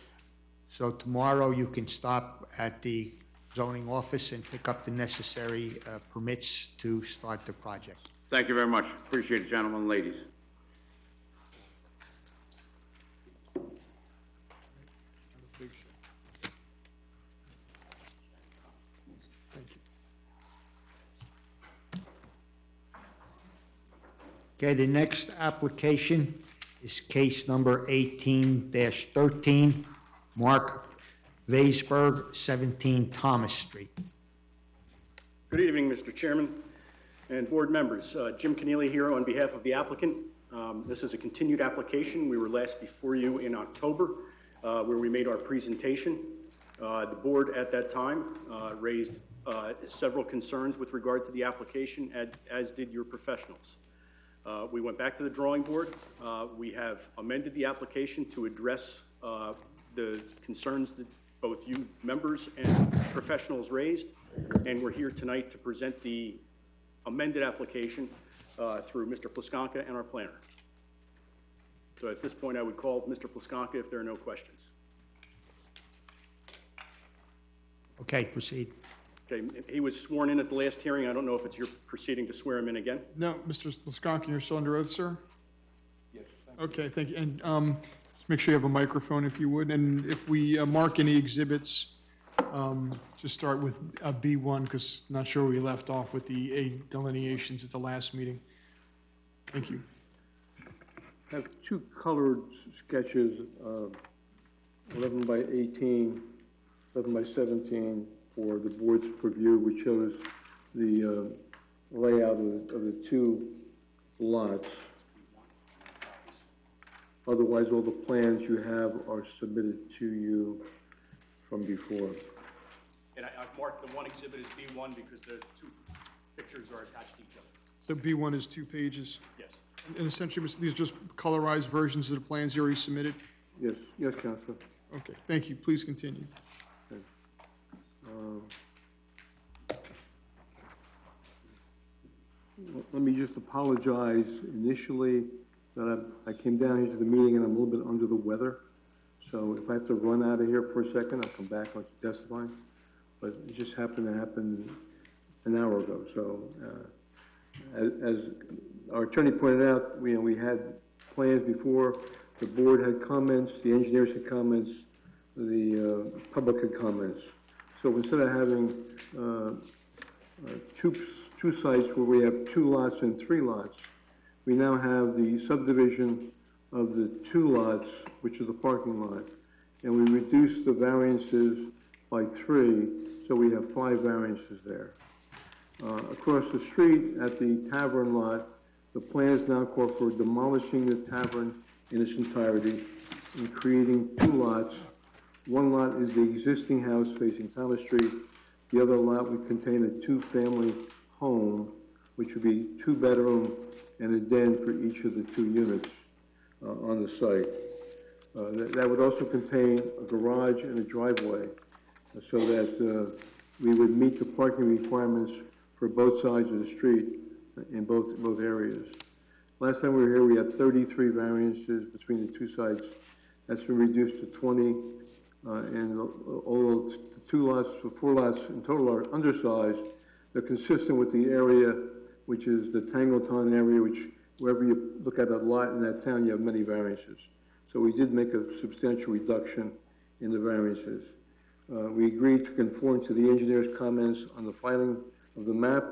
A: So tomorrow you can stop at the zoning office and pick up the necessary permits to start the project.
I: Thank you very much. Appreciate it, gentlemen and ladies.
A: Okay, the next application is case number 18-13, Mark Vaisberg, 17 Thomas Street.
M: Good evening, Mr. Chairman and board members. Jim Keneally here on behalf of the applicant. This is a continued application. We were last before you in October, where we made our presentation. The board at that time raised several concerns with regard to the application, as did your professionals. We went back to the drawing board. We have amended the application to address the concerns that both you members and professionals raised, and we're here tonight to present the amended application through Mr. Plaskanka and our planner. So at this point, I would call Mr. Plaskanka if there are no questions.
A: Okay, proceed.
M: Okay, he was sworn in at the last hearing. I don't know if it's your proceeding to swear him in again.
E: No, Mr. Plaskonkin, you're still under oath, sir?
M: Yes.
E: Okay, thank you. And just make sure you have a microphone if you would. And if we mark any exhibits, just start with B1, because not sure we left off with the A delineations at the last meeting. Thank you.
F: I have two colored sketches, 11 by 18, 11 by 17, for the board's purview, which shows the layout of the two lots. Otherwise, all the plans you have are submitted to you from before.
M: And I've marked the one exhibit as B1 because the two pictures are attached to each other.
E: So B1 is 2 pages?
M: Yes.
E: And essentially, these are just colorized versions of the plans you already submitted?
F: Yes, yes, Counselor.
E: Okay, thank you. Please continue.
F: Let me just apologize initially that I came down here to the meeting and I'm a little bit under the weather. So if I have to run out of here for a second, I'll come back once you testify. But it just happened to happen an hour ago. So as our attorney pointed out, we had plans before. The board had comments, the engineers had comments, the public had comments. So instead of having two sites where we have 2 lots and 3 lots, we now have the subdivision of the 2 lots, which is the parking lot, and we reduced the variances by 3, so we have 5 variances there. Across the street at the tavern lot, the plans now call for demolishing the tavern in its entirety and creating 2 lots. One lot is the existing house facing Thomas Street. The other lot would contain a 2-family home, which would be 2-bedroom and a den for each of the 2 units on the site. That would also contain a garage and a driveway so that we would meet the parking requirements for both sides of the street in both areas. Last time we were here, we had 33 variances between the 2 sites. That's been reduced to 20, and although the 2 lots, 4 lots in total are undersized, they're consistent with the area, which is the Tangleton area, which wherever you look at a lot in that town, you have many variances. So we did make a substantial reduction in the variances. We agreed to conform to the engineer's comments on the filing of the map.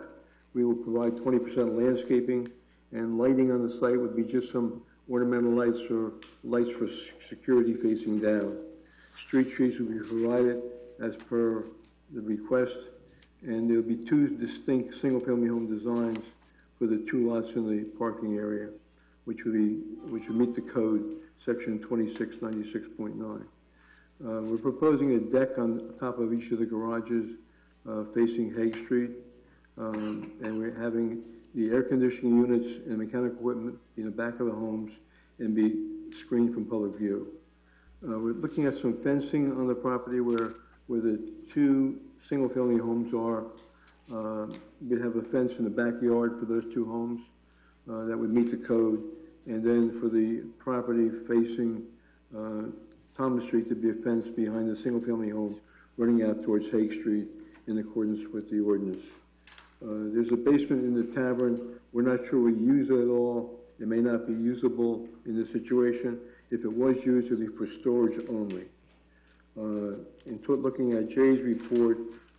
F: We will provide 20% landscaping, and lighting on the site would be just some ornamental lights or lights for security facing down. Street trees will be provided as per the request, and there will be 2 distinct single-family home designs for the 2 lots in the parking area, which would meet the code, section 2696.9. We're proposing a deck on top of each of the garages facing Hague Street, and we're having the air conditioning units and mechanical equipment in the back of the homes and be screened from public view. We're looking at some fencing on the property where the 2 single-family homes are. We'd have a fence in the backyard for those 2 homes.
N: that would meet the code. And then for the property facing Thomas Street to be a fence behind the single-family home running out towards Hague Street in accordance with the ordinance. There's a basement in the tavern. We're not sure we use it at all. It may not be usable in this situation. If it was used, it would be for storage only. Looking at Jay's report,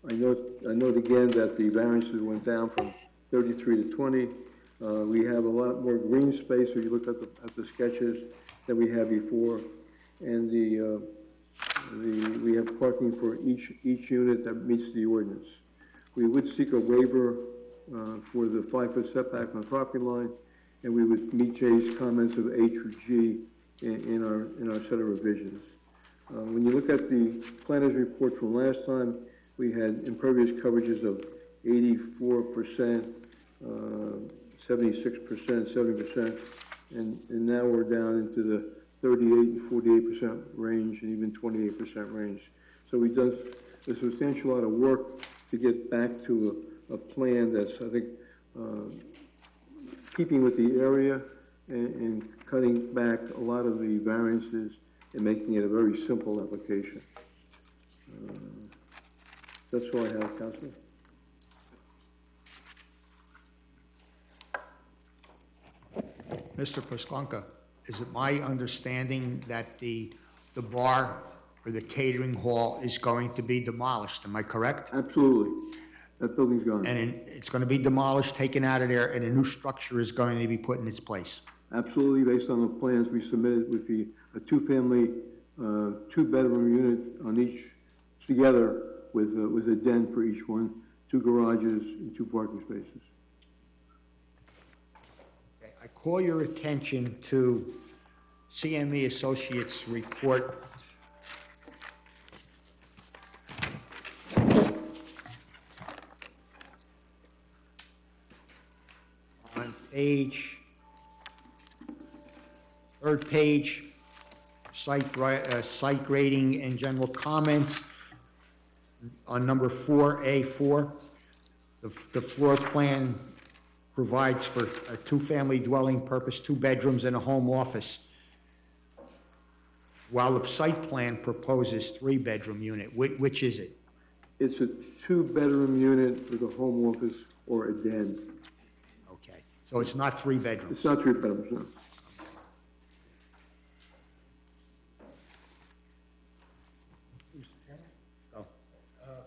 N: I note again that the variances went down from 33 to 20. We have a lot more green space if you look at the sketches that we had before. And we have parking for each unit that meets the ordinance. We would seek a waiver for the 5-foot setback from the property line, and we would meet Jay's comments of A through G in our set of revisions. When you look at the planner's report from last time, we had impervious coverages of 84%, 76%, 70%, and now we're down into the 38 and 48% range, and even 28% range. So we've done a substantial amount of work to get back to a plan that's, I think, keeping with the area and cutting back a lot of the variances and making it a very simple application. That's all I have, Councilor.
A: Mr. Paslanka, is it my understanding that the bar or the catering hall is going to be demolished? Am I correct?
N: Absolutely. That building's gone.
A: And it's going to be demolished, taken out of there, and a new structure is going to be put in its place?
N: Absolutely, based on the plans we submitted, would be a two-family, two-bedroom unit on each, together with a den for each one, 2 garages and 2 parking spaces.
A: Okay, I call your attention to CME Associates report on third page, site grading and general comments on number 4A4. The floor plan provides for a 2-family dwelling purpose, 2 bedrooms and a home office, while the site plan proposes 3-bedroom unit. Which is it?
N: It's a 2-bedroom unit with a home office or a den.
A: Okay, so it's not 3 bedrooms?
N: It's not 3 bedrooms, no.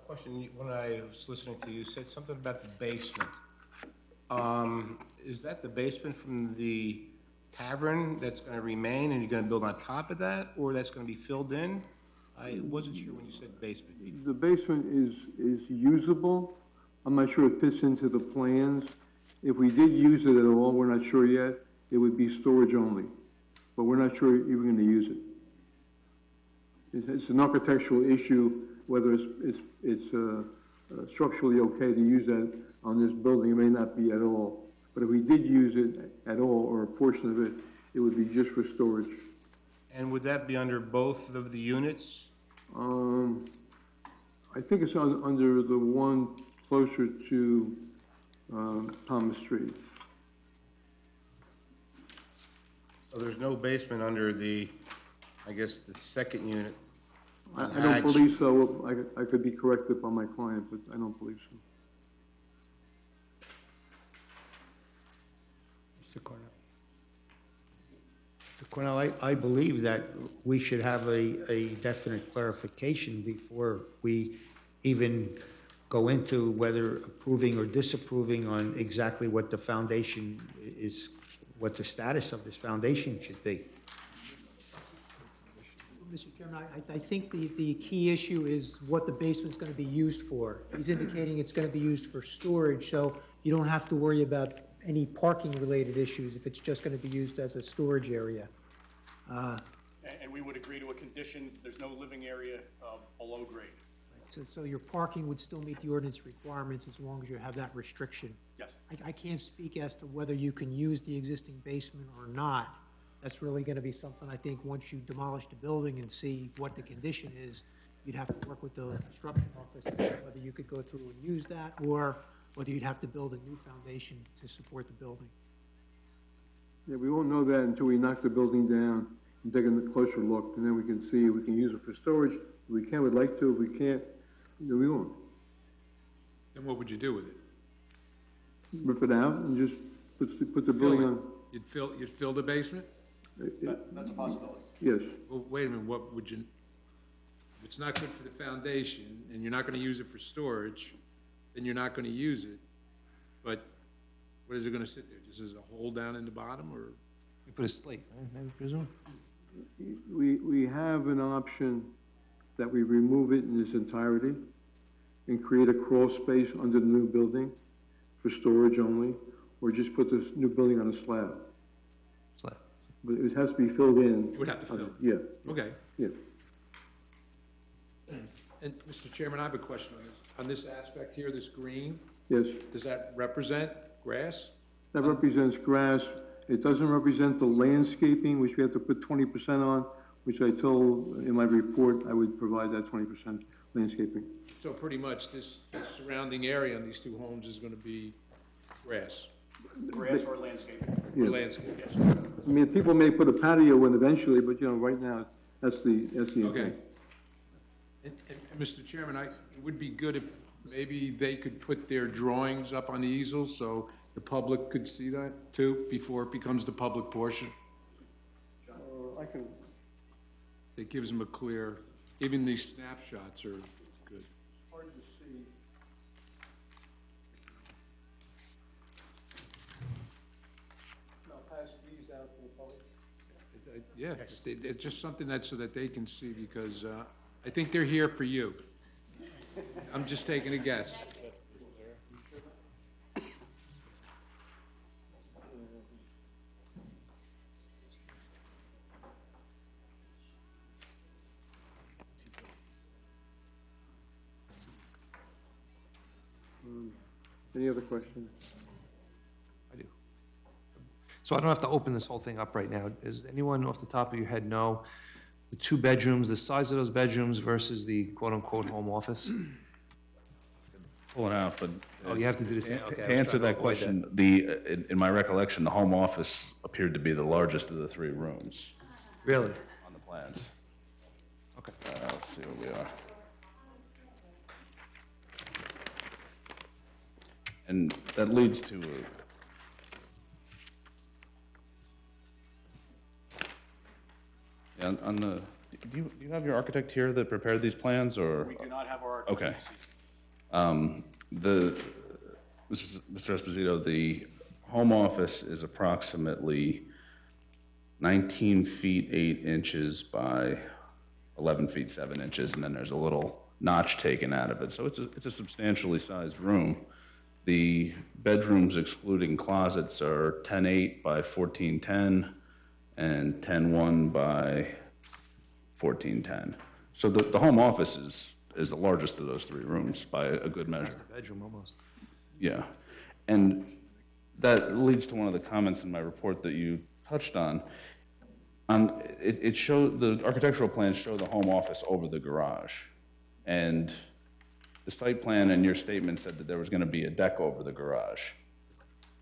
B: Question, when I was listening to you, said something about the basement. Is that the basement from the tavern that's going to remain and you're going to build on top of that, or that's going to be filled in? I wasn't sure when you said basement before.
N: The basement is usable. I'm not sure it fits into the plans. If we did use it at all, we're not sure yet. It would be storage only, but we're not sure if we're going to use it. It's an architectural issue whether it's structurally okay to use that on this building. It may not be at all. But if we did use it at all, or a portion of it, it would be just for storage.
B: And would that be under both of the units?
N: I think it's under the one closer to Thomas Street.
B: So there's no basement under the, I guess, the second unit?
N: I don't believe so. I could be corrected by my client, but I don't believe so.
A: Mr. Cornell. Mr. Cornell, I believe that we should have a definite clarification before we even go into whether approving or disapproving on exactly what the foundation is, what the status of this foundation should be.
K: Mr. Chairman, I think the key issue is what the basement's going to be used for. He's indicating it's going to be used for storage, so you don't have to worry about any parking-related issues if it's just going to be used as a storage area.
M: And we would agree to a condition, there's no living area below grade.
K: So your parking would still meet the ordinance requirements as long as you have that restriction.
M: Yes.
K: I can't speak as to whether you can use the existing basement or not. That's really going to be something, I think, once you demolish the building and see what the condition is, you'd have to work with the construction office to see whether you could go through and use that, or whether you'd have to build a new foundation to support the building.
N: Yeah, we won't know that until we knock the building down and take a closer look, and then we can see if we can use it for storage. If we can, we'd like to. If we can't, then we won't.
L: Then what would you do with it?
N: Rip it out and just put the building on.
L: You'd fill the basement?
M: That's a possibility.
N: Yes.
L: Well, wait a minute, what would you, if it's not good for the foundation, and you're not gonna use it for storage, then you're not gonna use it. But what is it gonna sit there, just as a hole down in the bottom, or?
O: You put a slate, right, I presume?
N: We have an option that we remove it in its entirety and create a crawl space under the new building for storage only, or just put this new building on a slab.
O: Slab.
N: But it has to be filled in.
L: You would have to fill it?
N: Yeah.
L: Okay.
N: Yeah.
L: And, Mr. Chairman, I have a question on this aspect here, this green.
N: Yes.
L: Does that represent grass?
N: That represents grass. It doesn't represent the landscaping, which we have to put 20% on, which I told in my report I would provide that 20% landscaping.
L: So pretty much this surrounding area on these two homes is gonna be grass?
M: Grass or landscaping?
L: Or
N: Yeah.
L: landscape, yes.
N: I mean, people may put a patio in eventually, but, you know, right now, that's the
L: Okay.
N: intent.
L: And, Mr. Chairman, it would be good if maybe they could put their drawings up on the easel so the public could see that too, before it becomes the public portion.
N: I can.
L: It gives them a clear, even these snapshots are good.
N: Hard to see. I'll pass these out to the public.
L: Yeah, it's just something so that they can see, because I think they're here for you. I'm just taking a guess.
N: Any other questions?
O: I do. So I don't have to open this whole thing up right now. Does anyone off the top of your head know the 2 bedrooms, the size of those bedrooms versus the quote-unquote home office?
G: Pull it out, but.
O: Oh, you have to do the same, okay, I
G: To
O: was
G: answer
O: trying to
G: that
O: avoid
G: question, in my recollection, the home office appeared to be the largest of the 3 rooms
O: Really?
G: on the plans.
O: Okay.
G: Let's see where we are. And that leads to on the, do you have your architect here that prepared these plans, or?
M: We do not have our
G: Okay. Mr. Esposito, the home office is approximately 19 feet 8 inches by 11 feet 7 inches, and then there's a little notch taken out of it. So it's a substantially sized room. The bedrooms, excluding closets, are 10.8 by 14.10 and 10.1 by 14.10. So the home office is the largest of those 3 rooms by a good measure.
O: That's the bedroom almost.
G: Yeah, and that leads to one of the comments in my report that you touched on. It showed, the architectural plans show the home office over the garage. And the site plan and your statement said that there was gonna be a deck over the garage.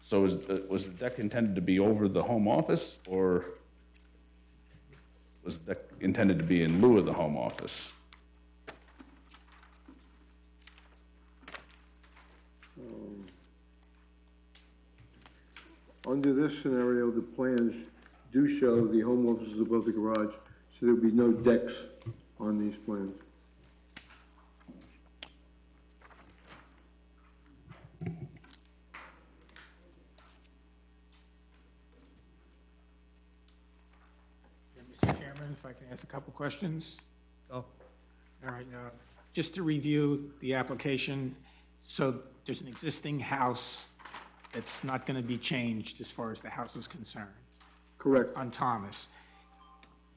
G: So was the deck intended to be over the home office, or was the deck intended to be in lieu of the home office?
N: Under this scenario, the plans do show the home office is above the garage, so there'll be no decks on these plans.
J: Mr. Chairman, if I can ask a couple questions?
O: Oh.
J: All right, just to review the application, so there's an existing house that's not going to be changed as far as the house is concerned?
N: Correct.
J: On Thomas.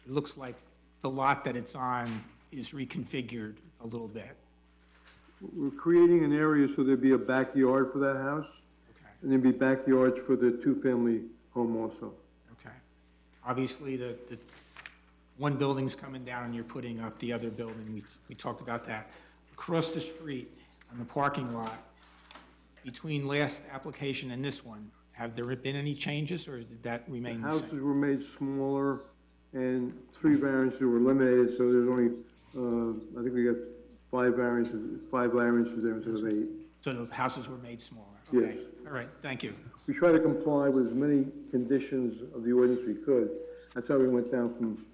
J: It looks like the lot that it's on is reconfigured a little bit.
N: We're creating an area so there'd be a backyard for that house,
J: Okay,
N: and there'd be backyards for the 2-family home also.
J: okay. Obviously, the one building's coming down and you're putting up the other building. We talked about that. Across the street on the parking lot, between last application and this one, Have there been any changes, or did that remain the
N: Houses
J: same?
N: were made smaller, and 3 variances were eliminated, so there's only, I think we got 5 variances there instead of 8.
J: So those houses were made smaller?
N: Yes.
J: Okay. All right, thank you.
N: We try to comply with as many conditions of the ordinance we could. That's how we went down from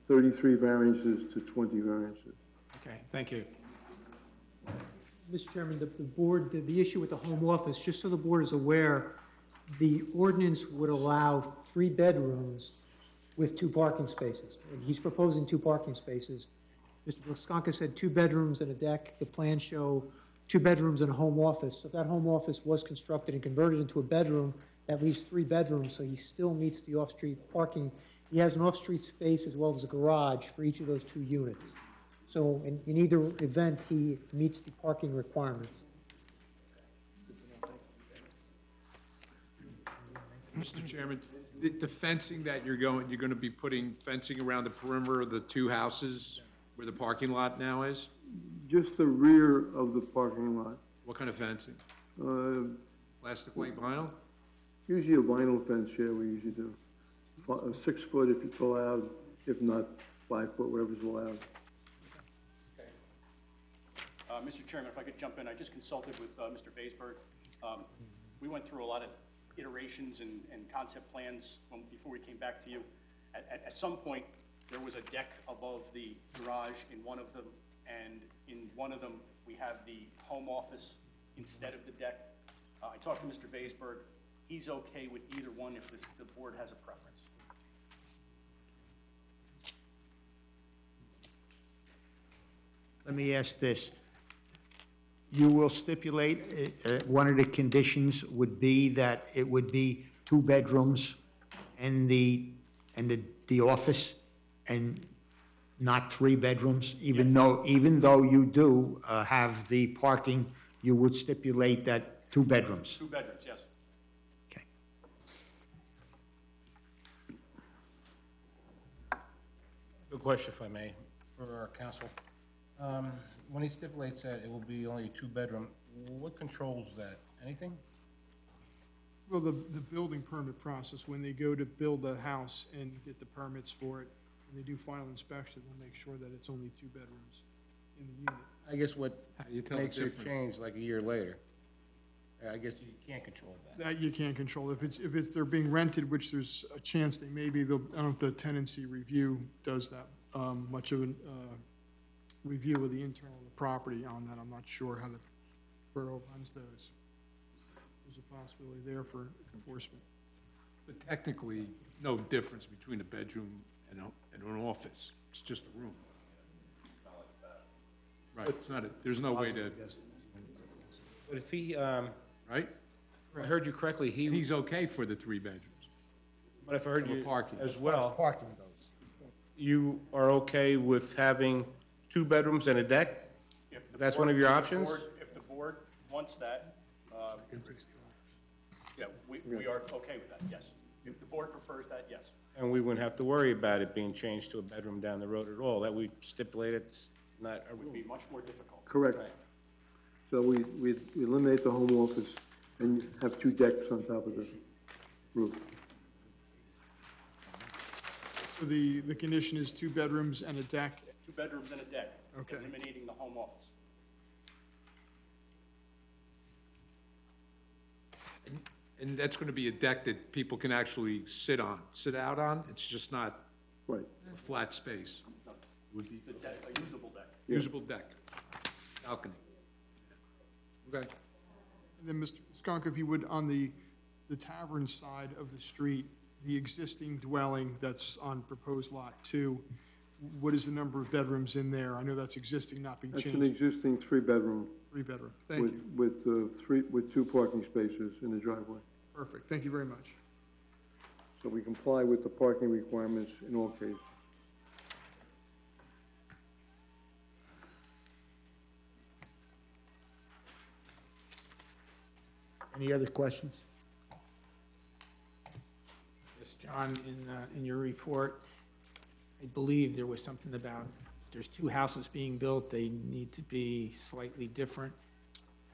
N: 33 variances to 20 variances.
J: Okay, thank you.
K: Mr. Chairman, the board, the issue with the home office, just so the board is aware, the ordinance would allow 3 bedrooms with 2 parking spaces. And he's proposing 2 parking spaces. Mr. Blaskakis said 2 bedrooms and a deck. The plans show 2 bedrooms and a home office. So if that home office was constructed and converted into a bedroom, that leaves 3 bedrooms, so he still meets the off-street parking. He has an off-street space as well as a garage for each of those 2 units. So in either event, he meets the parking requirements.
L: Mr. Chairman, the fencing that you're going to be putting fencing around the perimeter of the 2 houses where the parking lot now is?
N: Just the rear of the parking lot.
L: What kind of fencing? Plastic white vinyl?
N: Usually a vinyl fence, yeah, we usually do. 6 foot if it's allowed, if not 5 foot, whatever's allowed.
M: Mr. Chairman, if I could jump in, I just consulted with Mr. Vaisberg. We went through a lot of iterations and concept plans before we came back to you. At some point, there was a deck above the garage in one of them, and in one of them, we have the home office instead of the deck. I talked to Mr. Vaisberg. He's okay with either one if the board has a preference.
A: Let me ask this. You will stipulate, one of the conditions would be that it would be 2 bedrooms and the office, and not 3 bedrooms? Even though you do have the parking, you would stipulate that 2 bedrooms?
M: 2 bedrooms, yes.
A: Okay.
B: A question, if I may, for our council. When he stipulates that it will be only a 2-bedroom, what controls that? Anything?
E: Well, the building permit process, when they go to build a house and get the permits for it, and they do final inspection, they'll make sure that it's only 2 bedrooms in the unit.
B: I guess what
L: you tell the
B: makes it
L: difference?
B: change like a year later, I guess you can't control that.
E: That you can't control. If they're being rented, which there's a chance they may be, I don't know if the tenancy review does that, much of a review of the internal of the property on that. I'm not sure how the borough runs those. There's a possibility there for enforcement.
L: But technically, no difference between a bedroom and an office. It's just a room. Right, it's not, there's no way to,
B: But if he,
L: right?
B: I heard you correctly,
L: And he's okay for the 3 bedrooms.
B: but if I heard
L: For
B: you
L: parking.
B: as well,
A: Parking goes.
B: you are okay with having 2 bedrooms and a deck?
M: If the
B: That's
M: board-
B: one of your
M: if the
B: options?
M: board- If the board wants that, yeah, we are okay with that, yes. If the board prefers that, yes.
B: And we wouldn't have to worry about it being changed to a bedroom down the road at all. That we stipulate it's not a
M: It would
B: rule.
M: be much more difficult.
N: Correct. So we eliminate the home office and have 2 decks on top of the roof.
E: So the condition is 2 bedrooms and a deck.
M: 2 bedrooms and a deck,
E: Okay.
M: eliminating the home office.
L: And that's going to be a deck that people can actually sit out on? It's just not
N: Right.
L: a flat space? Would be
M: The deck, a usable deck.
L: usable deck, balcony. Okay.
E: And then, Mr. Skunk, if you would, on the tavern side of the street, the existing dwelling that's on proposed lot 2, what is the number of bedrooms in there? I know that's existing, not being
N: That's an
E: changed.
N: existing 3-bedroom
E: 3-bedroom. Thank you.
N: with 2 parking spaces in the driveway.
E: Perfect. Thank you very much.
N: So we comply with the parking requirements in all cases.
A: Any other questions?
J: Yes, John, in your report, I believe there was something about, if there's 2 houses being built, they need to be slightly different.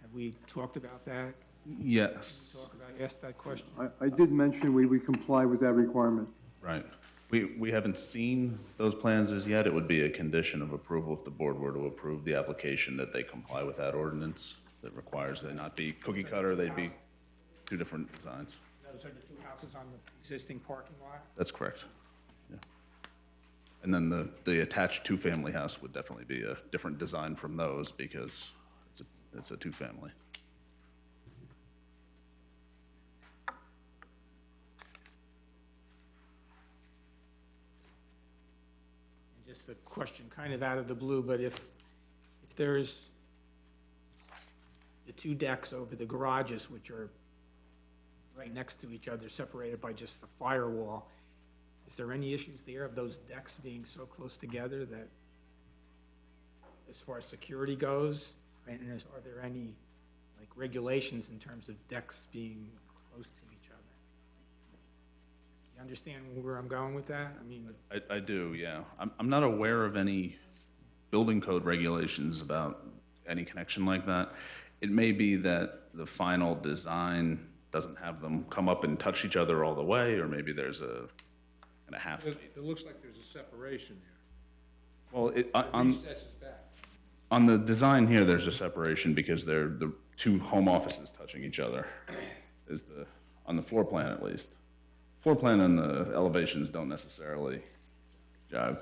J: Have we talked about that?
G: Yes,
J: Talk about, ask that question.
N: I did mention we comply with that requirement.
G: right. We haven't seen those plans as yet. It would be a condition of approval if the board were to approve the application that they comply with that ordinance that requires they not be cookie cutter, they'd be two different designs.
J: Those are the two houses on the existing parking lot?
G: That's correct. Yeah. And then the attached two-family house would definitely be a different design from those because it's a two-family.
J: And just a question kind of out of the blue, but if there's the two decks over the garages, which are right next to each other, separated by just the firewall, is there any issues there of those decks being so close together that, as far as security goes, and are there any, like, regulations in terms of decks being close to each other? You understand where I'm going with that? I mean,
G: I do, yeah. I'm not aware of any building code regulations about any connection like that. It may be that the final design doesn't have them come up and touch each other all the way, or maybe there's a half.
L: It looks like there's a separation there.
G: Well,
L: It recesses back.
G: on the design here, there's a separation because they're the two home offices touching each other, on the floor plan at least. Floor plan and the elevations don't necessarily jive.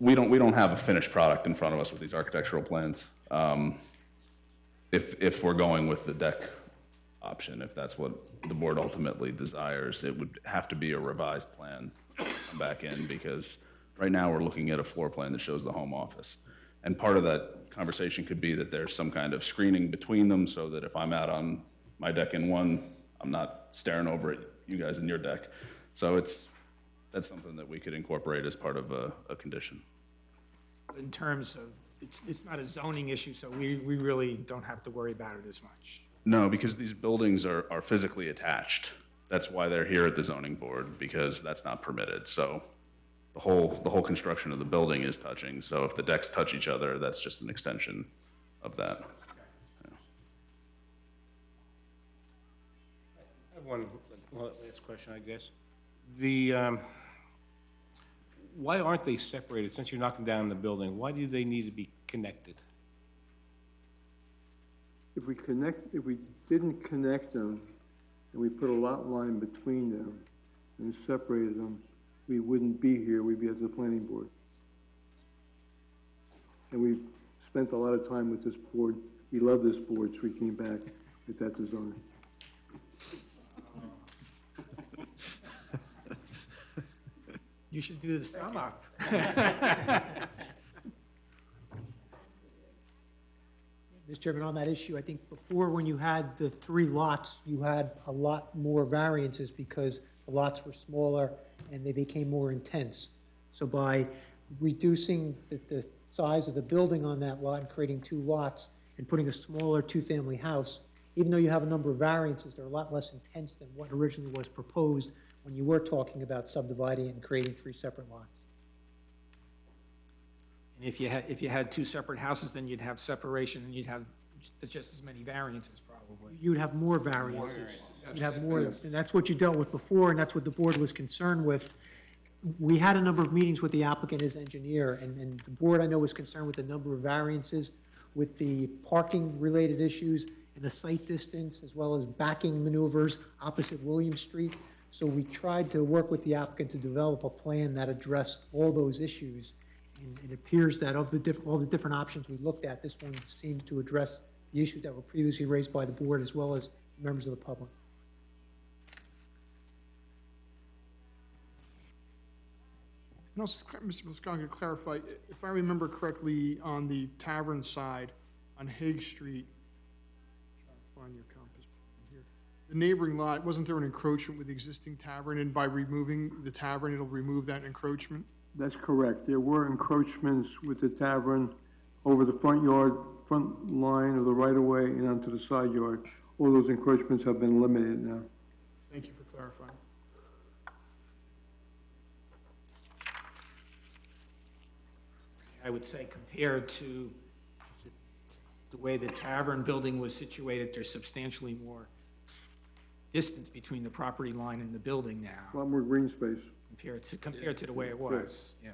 G: We don't have a finished product in front of us with these architectural plans. If we're going with the deck option, if that's what the board ultimately desires, it would have to be a revised plan come back in, because right now we're looking at a floor plan that shows the home office. And part of that conversation could be that there's some kind of screening between them so that if I'm out on my deck in one, I'm not staring over at you guys in your deck. So that's something that we could incorporate as part of a condition.
J: in terms of, it's not a zoning issue, so we really don't have to worry about it as much.
G: No, because these buildings are physically attached. That's why they're here at the zoning board, because that's not permitted. So the whole construction of the building is touching. So if the decks touch each other, that's just an extension of that.
B: I have one last question, I guess. Why aren't they separated? Since you're knocking down the building, why do they need to be connected?
N: If we didn't connect them, and we put a lot line between them and separated them, we wouldn't be here, we'd be at the planning board. And we spent a lot of time with this board. We love this board, so we came back with that design.
J: You should do the sum up.
K: Mr. Chairman, on that issue, I think before, when you had the 3 lots, you had a lot more variances because the lots were smaller and they became more intense. So by reducing the size of the building on that lot and creating 2 lots and putting a smaller 2-family house, even though you have a number of variances, they're a lot less intense than what originally was proposed when you were talking about subdividing and creating 3 separate lots.
J: And if you had 2 separate houses, then you'd have separation, and you'd have just as many variances, probably.
K: You'd have more variances. You'd have more, and that's what you dealt with before, and that's what the board was concerned with. We had a number of meetings with the applicant and his engineer, and the board, I know, was concerned with the number of variances, with the parking-related issues, and the site distance, as well as backing maneuvers opposite William Street. So we tried to work with the applicant to develop a plan that addressed all those issues. And it appears that of all the different options we looked at, this one seems to address the issues that were previously raised by the board as well as members of the public.
E: And also, Mr. Moscone, to clarify, if I remember correctly, on the tavern side, on Hague Street, trying to find your compass here, the neighboring lot, wasn't there an encroachment with the existing tavern, and by removing the tavern, it'll remove that encroachment?
N: That's correct. There were encroachments with the tavern over the front line of the right-of-way and onto the side yard. All those encroachments have been eliminated now.
E: Thank you for clarifying.
J: I would say compared to the way the tavern building was situated, there's substantially more distance between the property line and the building now,
N: A lot more green space.
J: compared to the way it was, yeah.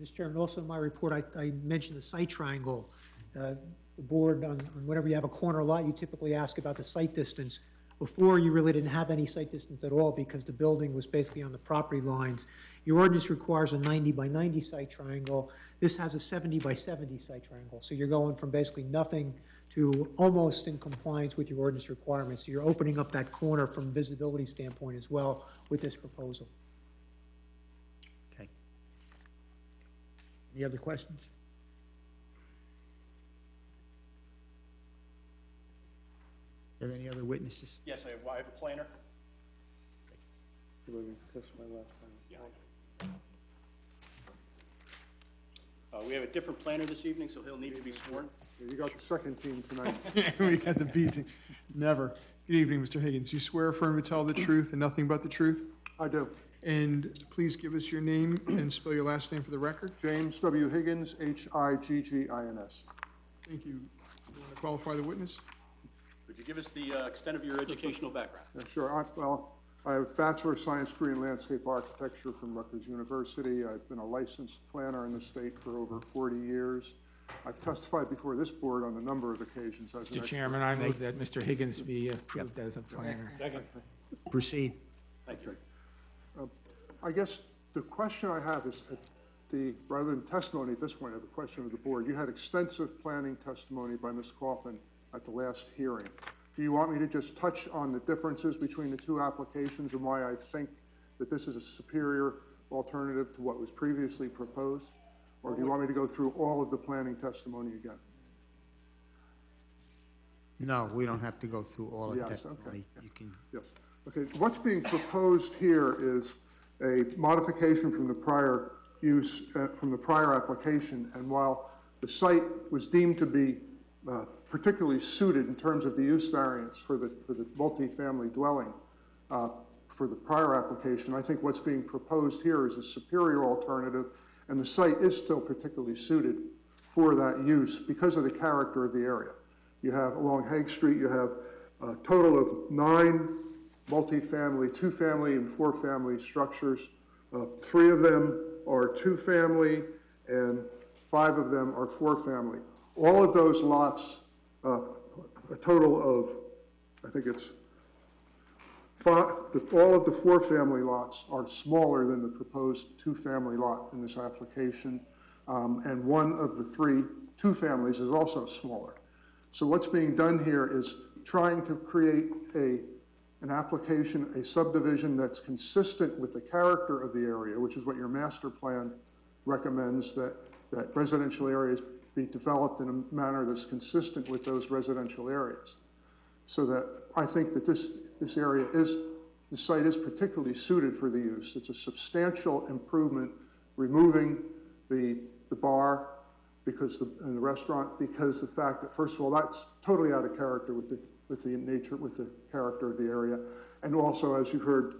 K: Mr. Chairman, also in my report, I mentioned the site triangle. The board, on whenever you have a corner lot, you typically ask about the site distance. Before, you really didn't have any site distance at all because the building was basically on the property lines. Your ordinance requires a 90 by 90 site triangle. This has a 70 by 70 site triangle. So you're going from basically nothing to almost in compliance with your ordinance requirements. So you're opening up that corner from a visibility standpoint as well with this proposal.
A: Okay. Any other questions? Have any other witnesses?
M: Yes, I have a planner. We have a different planner this evening, so he'll need to be sworn.
N: You got the second team tonight.
E: We got the B team. Never. Good evening, Mr. Higgins. You swear affirm to tell the truth and nothing but the truth?
N: I do.
E: And please give us your name and spell your last name for the record.
N: James W. Higgins, Higgins.
E: Thank you. You want to qualify the witness?
M: Could you give us the extent of your educational background?
N: Yeah, sure. I have a Bachelor of Science degree in Landscape Architecture from Rutgers University. I've been a licensed planner in the state for over 40 years. I've testified before this board on a number of occasions.
J: Mr. Chairman, I move that Mr. Higgins be approved as a planner.
M: Second.
A: Proceed.
M: Thank you.
N: I guess the question I have is, rather than testimony at this point, I have a question of the board. You had extensive planning testimony by Ms. Coffin at the last hearing. Do you want me to just touch on the differences between the two applications and why I think that this is a superior alternative to what was previously proposed? Or do you want me to go through all of the planning testimony again?
A: No, we don't have to go through all of the
N: Yes, okay.
A: testimony. You can.
N: Yes. Okay, what's being proposed here is a modification from the prior use, from the prior application, and while the site was deemed to be particularly suited in terms of the use variance for the multifamily dwelling for the prior application, I think what's being proposed here is a superior alternative, and the site is still particularly suited for that use because of the character of the area. You have, along Hague Street, you have a total of 9 multifamily, 2-family and 4-family structures. 3 of them are 2-family and 5 of them are 4-family. All of those lots, a total of, I think it's 5, all of the 4-family lots are smaller than the proposed 2-family lot in this application. And one of the 3 2-families is also smaller. So what's being done here is trying to create an application, a subdivision that's consistent with the character of the area, which is what your master plan recommends, that residential areas be developed in a manner that's consistent with those residential areas. So that I think that this area the site is particularly suited for the use. It's a substantial improvement, removing the bar and the restaurant, because the fact that, first of all, that's totally out of character with the character of the area. And also, as you've heard,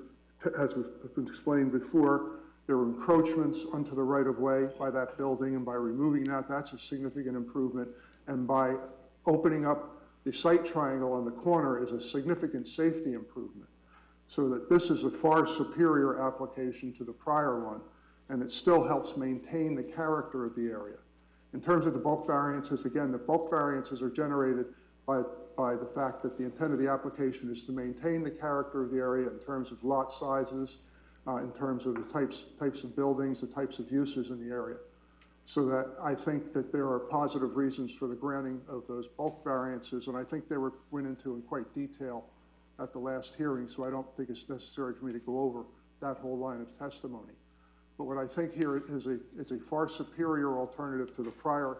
N: as was been explained before, there were encroachments onto the right-of-way by that building, and by removing that, that's a significant improvement. And by opening up the site triangle on the corner is a significant safety improvement. So that this is a far superior application to the prior one, and it still helps maintain the character of the area. In terms of the bulk variances, again, the bulk variances are generated by the fact that the intent of the application is to maintain the character of the area in terms of lot sizes, in terms of the types of buildings, the types of uses in the area. So that I think that there are positive reasons for the granting of those bulk variances, and I think they went into in quite detail at the last hearing, so I don't think it's necessary for me to go over that whole line of testimony. But what I think here is a far superior alternative to the prior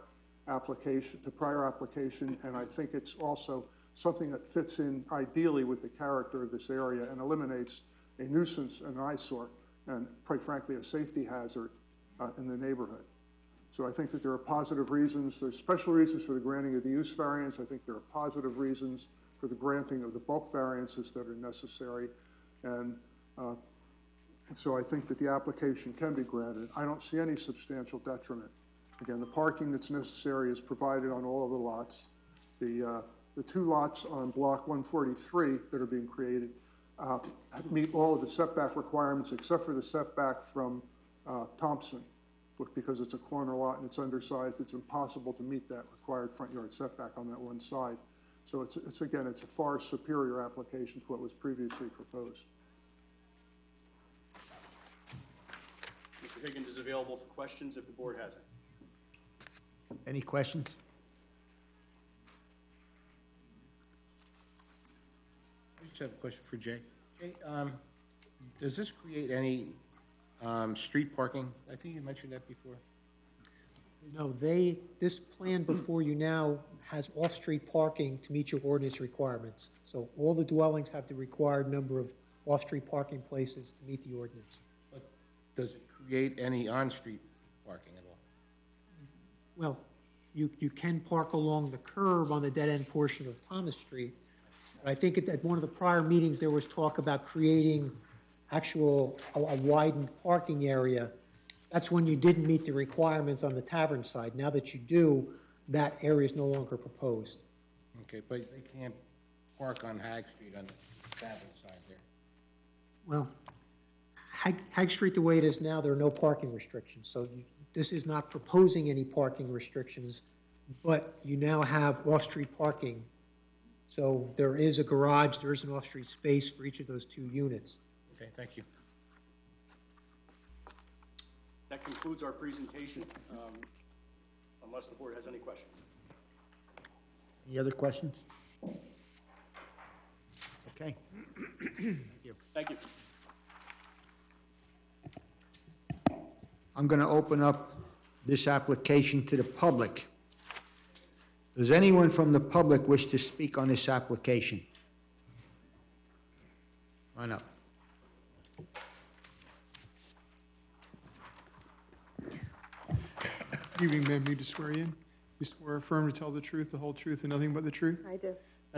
N: application, and I think it's also something that fits in ideally with the character of this area and eliminates a nuisance, an eyesore, and quite frankly, a safety hazard in the neighborhood. So I think that there are positive reasons. There's special reasons for the granting of the use variance. I think there are positive reasons for the granting of the bulk variances that are necessary. And so I think that the application can be granted. I don't see any substantial detriment. Again, the parking that's necessary is provided on all of the lots.
P: The two lots on Block 143 that are being created meet all of the setback requirements except for the setback from Thompson. Because it's a corner lot and it's undersized, it's impossible to meet that required front yard setback on that one side. So it's again, it's a far superior application to what was previously proposed.
M: Mr. Higgins is available for questions if the board has any.
A: Any questions?
B: I just have a question for Jay. Jay, does this create any street parking? I think you mentioned that before.
K: No, this plan before you now has off-street parking to meet your ordinance requirements. So all the dwellings have the required number of off-street parking places to meet the ordinance.
B: But does it create any on-street parking at all?
K: Well, you can park along the curb on the dead-end portion of Thomas Street. But I think at one of the prior meetings, there was talk about creating a widened parking area. That's when you didn't meet the requirements on the tavern side. Now that you do, that area is no longer proposed.
B: Okay, but they can't park on Hag Street on the tavern side there.
K: Well, Hag Street, the way it is now, there are no parking restrictions. So this is not proposing any parking restrictions, but you now have off-street parking. So there is a garage, there is an off-street space for each of those two units.
B: Okay, thank you.
M: That concludes our presentation, unless the board has any questions.
A: Any other questions? Okay. Thank you.
M: Thank you.
A: I'm going to open up this application to the public. Does anyone from the public wish to speak on this application? Line up.
E: Good evening, ma'am. Need to swear you in? You swear affirm to tell the truth, the whole truth, and nothing but the truth?
Q: I do.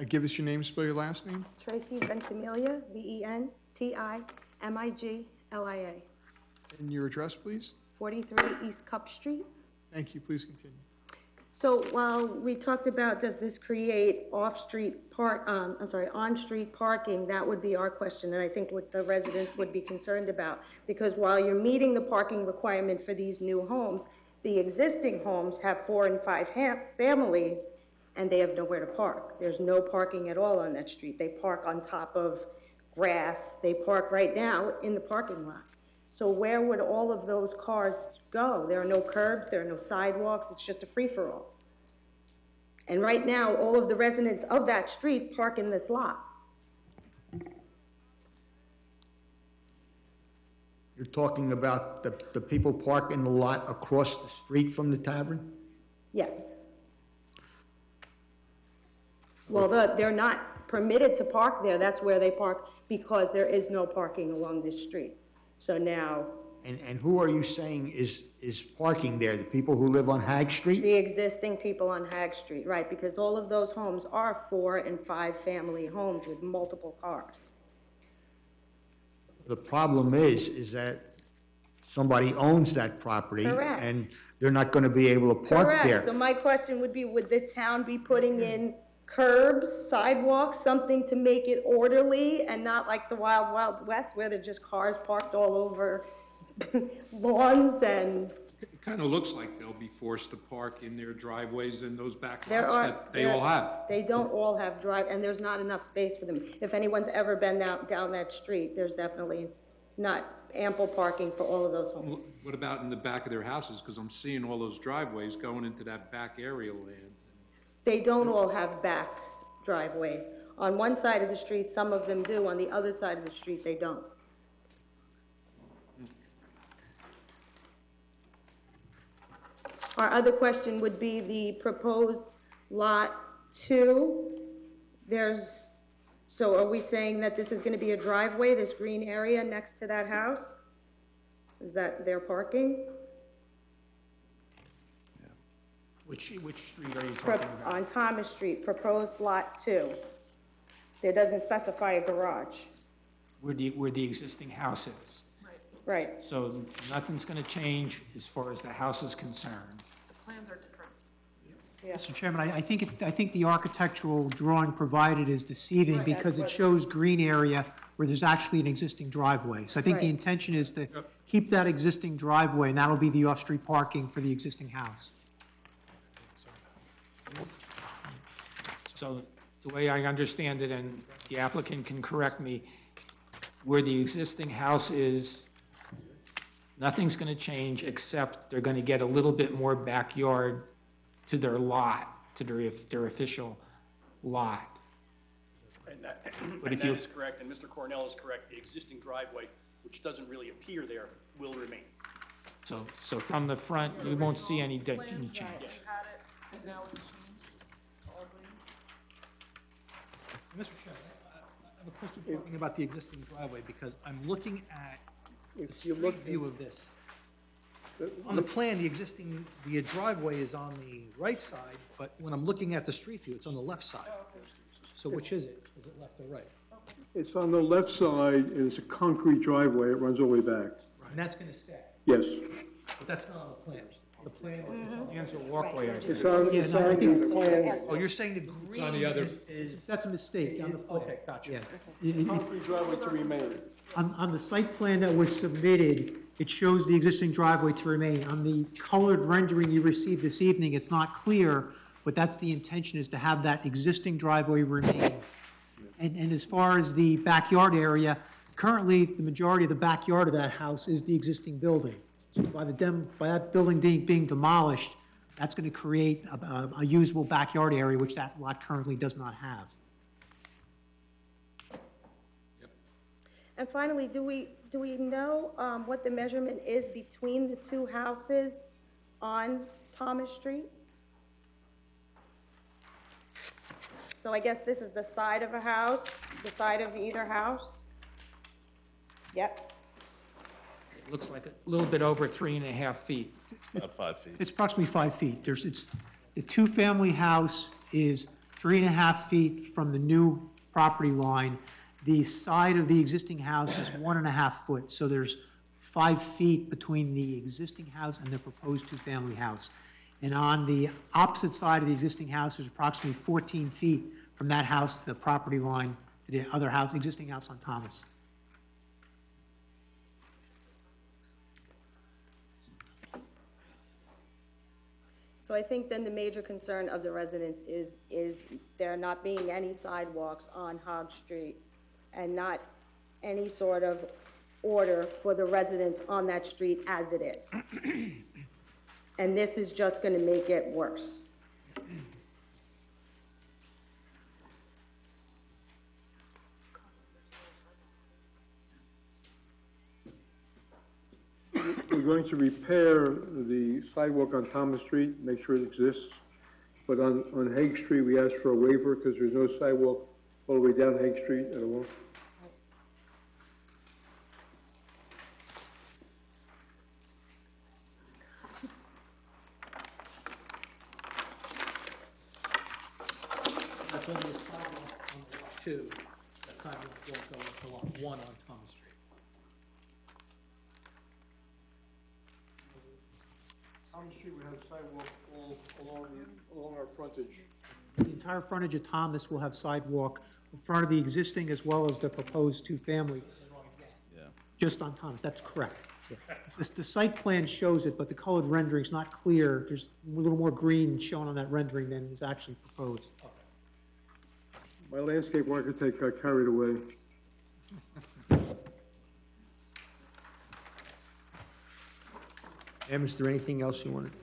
E: Give us your name, spell your last name.
Q: Tracy Ventimiglia, Ventimiglia.
E: And your address, please.
Q: 43 East Cup Street.
E: Thank you. Please continue.
Q: So while we talked about, does this create on-street parking, that would be our question, and I think what the residents would be concerned about. Because while you're meeting the parking requirement for these new homes, the existing homes have 4 and 5 families, and they have nowhere to park. There's no parking at all on that street. They park on top of grass. They park right now in the parking lot. So where would all of those cars go? There are no curbs, there are no sidewalks, it's just a free-for-all. And right now, all of the residents of that street park in this lot.
A: You're talking about the people park in the lot across the street from the tavern?
Q: Yes. Well, they're not permitted to park there, that's where they park, because there is no parking along this street. So now...
A: And who are you saying is parking there? The people who live on Hag Street?
Q: The existing people on Hag Street, right, because all of those homes are 4 and 5 family homes with multiple cars.
A: The problem is that somebody owns that property.
Q: Correct.
A: And they're not going to be able to park there.
Q: Correct, so my question would be, would the town be putting in curbs, sidewalks, something to make it orderly and not like the Wild Wild West where they're just cars parked all over lawns and...
L: It kind of looks like they'll be forced to park in their driveways and those back
Q: There
L: lots that they all have.
Q: They don't all have and there's not enough space for them. If anyone's ever been down that street, there's definitely not ample parking for all of those homes.
L: What about in the back of their houses? Because I'm seeing all those driveways going into that back area land.
Q: They don't all have back driveways. On one side of the street, some of them do. On the other side of the street, they don't. Our other question would be the proposed Lot 2. So are we saying that this is going to be a driveway, this green area next to that house? Is that their parking?
J: Which street are you talking about?
Q: On Thomas Street, proposed Lot 2. There doesn't specify a garage.
J: Where the existing house is.
Q: Right.
J: So nothing's gonna change as far as the house is concerned.
R: The plans are different.
K: Mr. Chairman, I think the architectural drawing provided is deceiving because it shows green area where there's actually an existing driveway. So I think the
Q: Right.
K: intention is to keep that existing driveway, and that'll be the off-street parking for the existing house.
J: So the way I understand it, and the applicant can correct me, where the existing house is, nothing's going to change except they're going to get a little bit more backyard to their lot, to their official lot.
M: And that,
J: But
M: and
J: if
M: that
J: you-
M: is correct, and Mr. Cornell is correct. The existing driveway, which doesn't really appear there, will remain.
J: So from the front, you won't see any change.
R: Mr. Chairman, I have a question talking about the existing driveway, because I'm looking at the street view of this. On the plan, the driveway is on the right side, but when I'm looking at the street view, it's on the left side. So which is it? Is it left or right?
N: It's on the left side, and it's a concrete driveway, it runs all the way back.
R: And that's gonna stay,
N: Yes.
R: but that's not on the plan. The plan, it's on.
J: Hands or walkway, I think.
N: It's on,
K: Yeah,
N: it's
K: no, I
N: on
K: think-
N: the plan.
R: Oh, you're saying the green
L: on the other-
R: is,
K: That's a mistake on the plan.
R: okay, gotcha.
K: Yeah.
N: Concrete driveway to remain.
K: On the site plan that was submitted, it shows the existing driveway to remain. On the colored rendering you received this evening, it's not clear, but that's the intention, is to have that existing driveway remain. And as far as the backyard area, currently, the majority of the backyard of that house is the existing building. So by that building being demolished, that's going to create a usable backyard area, which that lot currently does not have.
Q: And finally, do we know what the measurement is between the two houses on Thomas Street? So I guess this is the side of a house, the side of either house? Yep.
J: It looks like a little bit over 3.5 feet.
G: About 5 feet.
K: It's approximately 5 feet. The two-family house is 3.5 feet from the new property line. The side of the existing house is 1.5 foot, so there's 5 feet between the existing house and the proposed two-family house. And on the opposite side of the existing house, there's approximately 14 feet from that house to the property line to the other house, existing house on Thomas.
Q: So I think then the major concern of the residents is there not being any sidewalks on Hogg Street and not any sort of order for the residents on that street as it is. And this is just gonna make it worse.
N: We're going to repair the sidewalk on Thomas Street, make sure it exists. But on Hague Street, we asked for a waiver because there's no sidewalk all the way down Hague Street at all.
R: that's only a sidewalk on lot 2. That sidewalk won't go to lot 1 on Thomas Street.
N: Thomas Street, we have sidewalk all along our frontage.
K: The entire frontage of Thomas will have sidewalk in front of the existing as well as the proposed two-family.
G: Yeah.
K: Just on Thomas, that's correct. The site plan shows it, but the colored rendering's not clear. There's a little more green shown on that rendering than is actually proposed.
N: My landscape architect got carried away.
A: Em, is there anything else you wanted?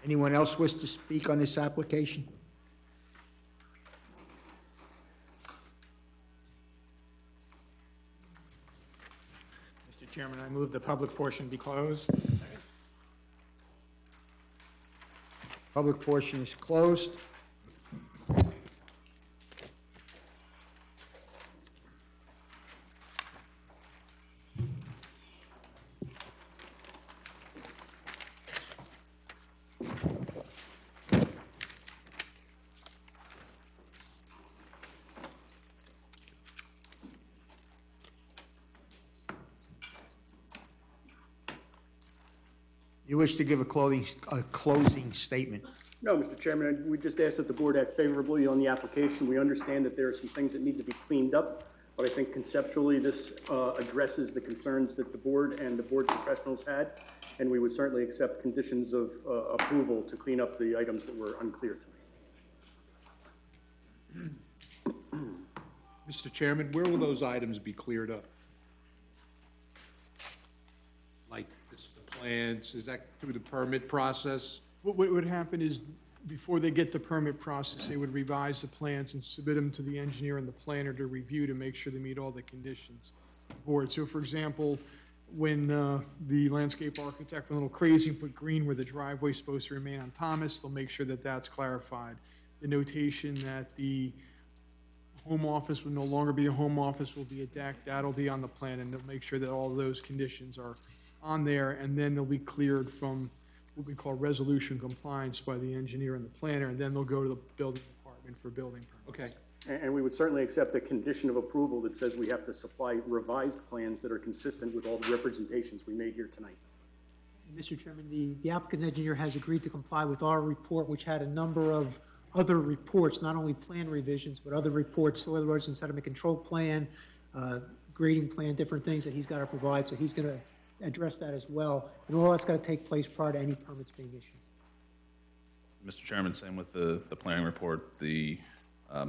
A: Anyone else wish to speak on this application?
J: Mr. Chairman, I move the public portion be closed.
A: Public portion is closed. You wish to give a closing statement?
M: No, Mr. Chairman, we just ask that the board act favorably on the application. We understand that there are some things that need to be cleaned up, but I think conceptually this addresses the concerns that the board and the board professionals had, and we would certainly accept conditions of approval to clean up the items that were unclear to me.
L: Mr. Chairman, where will those items be cleared up? Like the plans, is that through the permit process?
E: What would happen is, before they get the permit process, they would revise the plans and submit them to the engineer and the planner to review to make sure they meet all the conditions of the board. So for example, when the landscape architect went a little crazy and put green where the driveway's supposed to remain on Thomas, they'll make sure that that's clarified. The notation that the home office will no longer be a home office, will be a deck, that'll be on the plan, and they'll make sure that all those conditions are on there, and then they'll be cleared from what we call resolution compliance by the engineer and the planner, and then they'll go to the building department for building permit.
L: Okay.
M: And we would certainly accept a condition of approval that says we have to supply revised plans that are consistent with all the representations we made here tonight.
K: Mr. Chairman, the applicant's engineer has agreed to comply with our report, which had a number of other reports, not only plan revisions, but other reports, soil erosion sediment control plan, grading plan, different things that he's got to provide, so he's going to address that as well. And all that's got to take place prior to any permits being issued.
G: Mr. Chairman, same with the planning report. The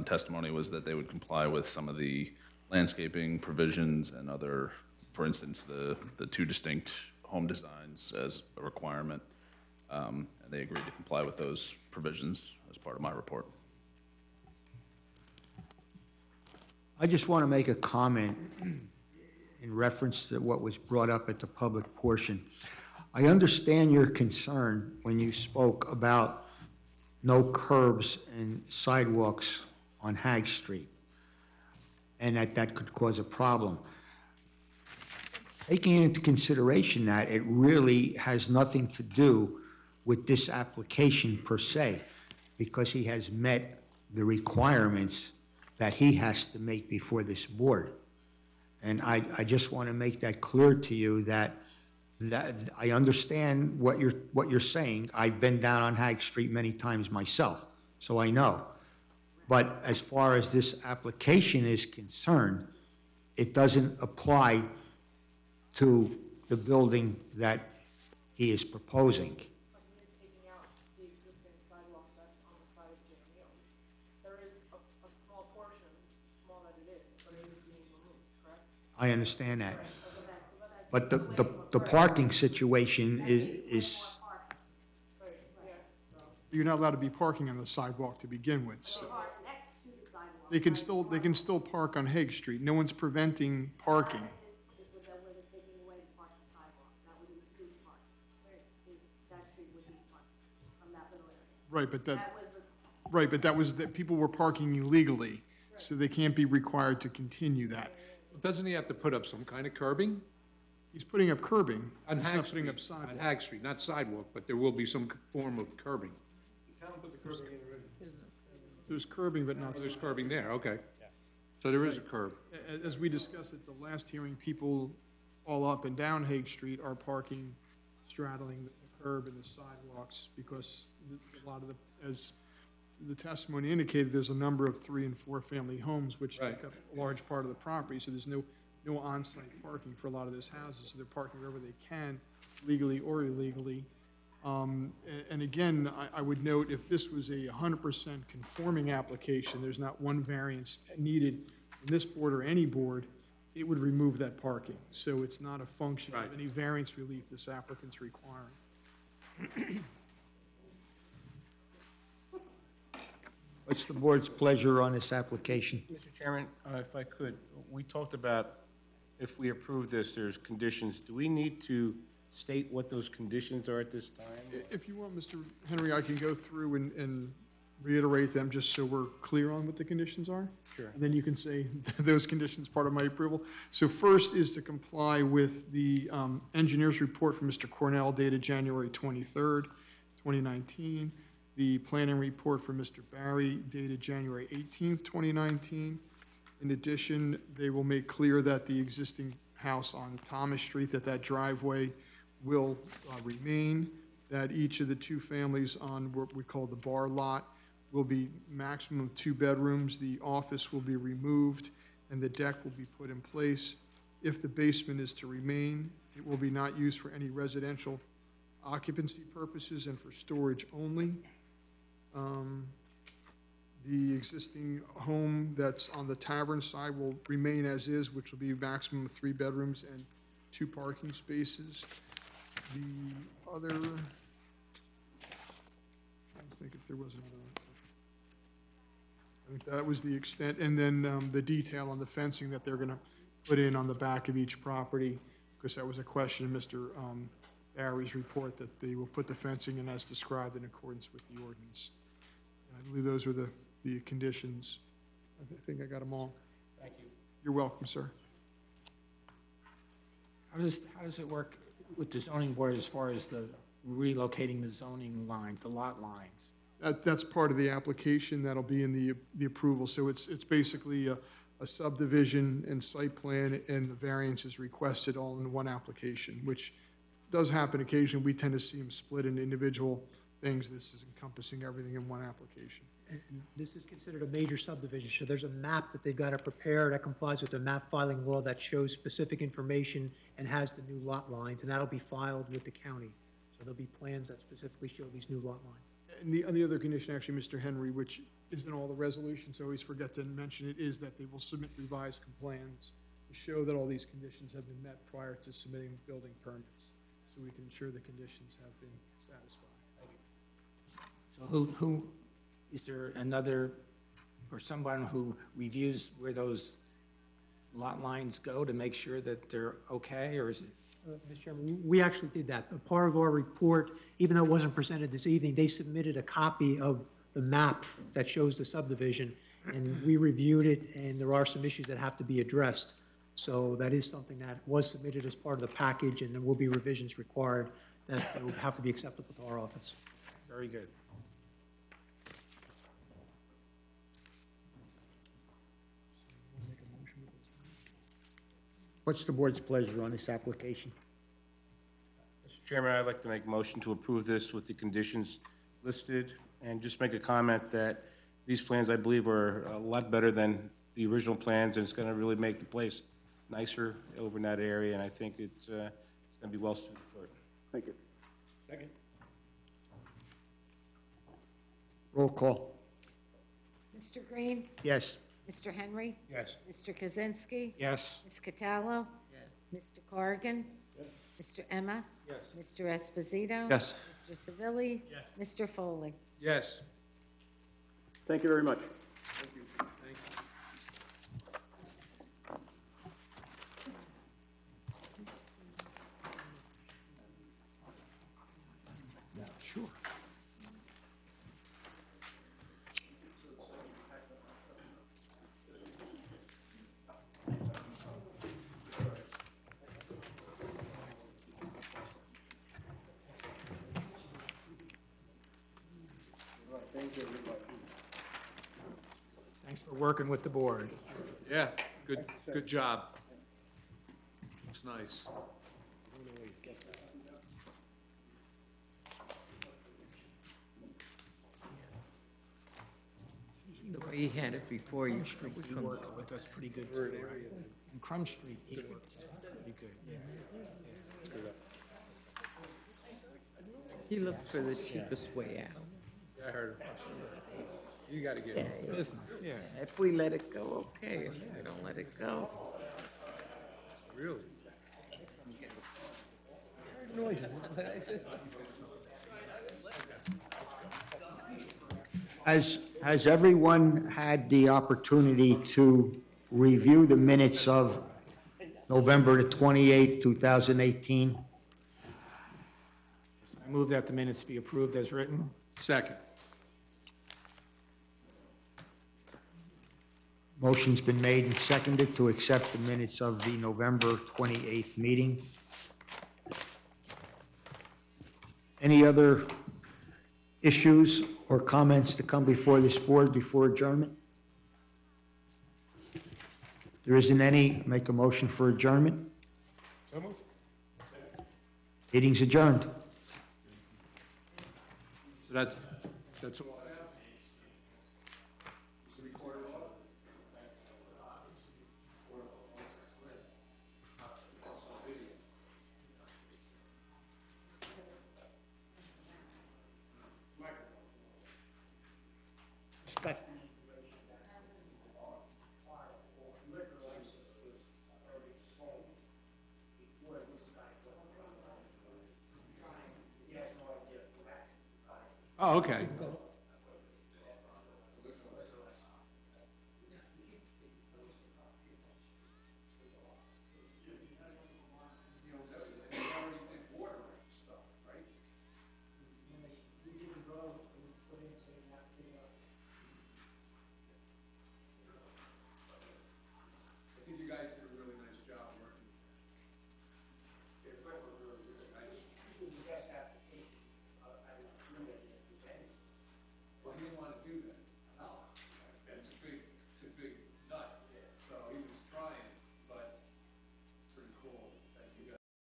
G: testimony was that they would comply with some of the landscaping provisions and other, for instance, the two distinct home designs as a requirement. And they agreed to comply with those provisions as part of my report.
A: I just want to make a comment in reference to what was brought up at the public portion. I understand your concern when you spoke about no curbs and sidewalks on Hagg Street, and that could cause a problem. Taking into consideration that, it really has nothing to do with this application per se, because he has met the requirements that he has to make before this board. And I just want to make that clear to you that I understand what you're saying. I've been down on Hagg Street many times myself, so I know. But as far as this application is concerned, it doesn't apply to the building that he is proposing. I understand that. But the parking situation is.
E: You're not allowed to be parking on the sidewalk to begin with. So they can still park on Hague Street. No one's preventing parking. Right, but that was that people were parking illegally, so they can't be required to continue that.
L: Doesn't he have to put up some kind of curbing?
E: He's putting up curbing.
L: On
E: He's
L: Hagg
E: not
L: Street,
E: putting up sidewalk.
L: on Hagg Street, not sidewalk, but there will be some form of curbing.
E: There's curbing, but not.
L: Oh, there's curbing there, okay. So there is a curb.
E: As we discussed at the last hearing, people all up and down Hague Street are parking, straddling the curb and the sidewalks, because a lot of as the testimony indicated, there's a number of 3- and 4-family homes which take up a large part of the property, so there's no on-site parking for a lot of those houses, so they're parking wherever they can, legally or illegally. And again, I would note, if this was a 100% conforming application, there's not one variance needed in this board or any board, it would remove that parking. So it's not a function of any variance relief this applicant's requiring.
A: What's the board's pleasure on this application?
B: Mr. Chairman, if I could, we talked about if we approve this, there's conditions. Do we need to state what those conditions are at this time?
E: If you want, Mr. Henry, I can go through and reiterate them just so we're clear on what the conditions are.
B: Sure.
E: And then you can say those conditions part of my approval. So first is to comply with the engineer's report from Mr. Cornell dated January 23rd, 2019. The planning report from Mr. Barry dated January 18th, 2019. In addition, they will make clear that the existing house on Thomas Street, that driveway will remain, that each of the two families on what we call the bar lot will be maximum of 2 bedrooms. The office will be removed and the deck will be put in place. If the basement is to remain, it will be not used for any residential occupancy purposes and for storage only. The existing home that's on the tavern side will remain as is, which will be a maximum of 3 bedrooms and 2 parking spaces. The other, I think if there was another one. I think that was the extent, and then the detail on the fencing that they're gonna put in on the back of each property, because that was a question in Mr. Barry's report, that they will put the fencing in as described in accordance with the ordinance. And I believe those were the conditions. I think I got them all.
J: Thank you.
E: You're welcome, sir.
J: How does it work with the zoning board as far as the relocating the zoning lines, the lot lines?
E: That's part of the application, that'll be in the approval, so it's basically a subdivision and site plan, and the variance is requested all in one application, which does happen occasionally. We tend to see them split into individual things. This is encompassing everything in one application.
K: And this is considered a major subdivision, so there's a map that they've got to prepare that complies with the map filing law that shows specific information and has the new lot lines, and that'll be filed with the county. So there'll be plans that specifically show these new lot lines.
E: And the other condition, actually, Mr. Henry, which is in all the resolutions, I always forget to mention it, is that they will submit revised plans to show that all these conditions have been met prior to submitting building permits, so we can ensure the conditions have been satisfied.
J: So who, is there another, or someone who reviews where those lot lines go to make sure that they're okay, or is it?
K: Mr. Chairman, we actually did that. A part of our report, even though it wasn't presented this evening, they submitted a copy of the map that shows the subdivision, and we reviewed it, and there are some issues that have to be addressed. So that is something that was submitted as part of the package, and there will be revisions required that will have to be acceptable to our office.
J: Very good.
A: What's the board's pleasure on this application?
B: Mr. Chairman, I'd like to make a motion to approve this with the conditions listed, and just make a comment that these plans, I believe, are a lot better than the original plans, and it's gonna really make the place nicer over in that area, and I think it's gonna be well suited for it.
M: Thank you.
J: Second.
A: Roll call.
C: Mr. Green?
A: Yes.
C: Mr. Henry?
B: Yes.
C: Mr. Kaczynski?
J: Yes.
C: Ms. Cataldo? Yes. Mr. Corrigan? Yes. Mr. Emma?
J: Yes.
C: Mr. Esposito?
O: Yes.
C: Mr. Savili? Yes. Mr. Foley?
L: Yes.
M: Thank you very much.
J: Sure. Thanks for working with the board.
L: Yeah, good job. Looks nice.
D: The way he had it before, you
J: Street,
D: we
J: he
D: couldn't-
J: worked with us pretty good too, right? And Crum Street, he worked with us pretty good.
D: He looks for the cheapest way out.
L: I heard it. You gotta get
D: Yeah,
L: it.
J: Business, yeah.
D: If we let it go, okay. If we don't let it go.
L: Really?
A: Has everyone had the opportunity to review the minutes of November the 28th, 2018?
J: I move that the minutes be approved as written.
L: Second.
A: Motion's been made and seconded to accept the minutes of the November 28th meeting. Any other issues or comments to come before this board before adjournment? There isn't any. Make a motion for adjournment. Meeting's adjourned.
L: So that's all.
A: Scott.
L: Oh, okay.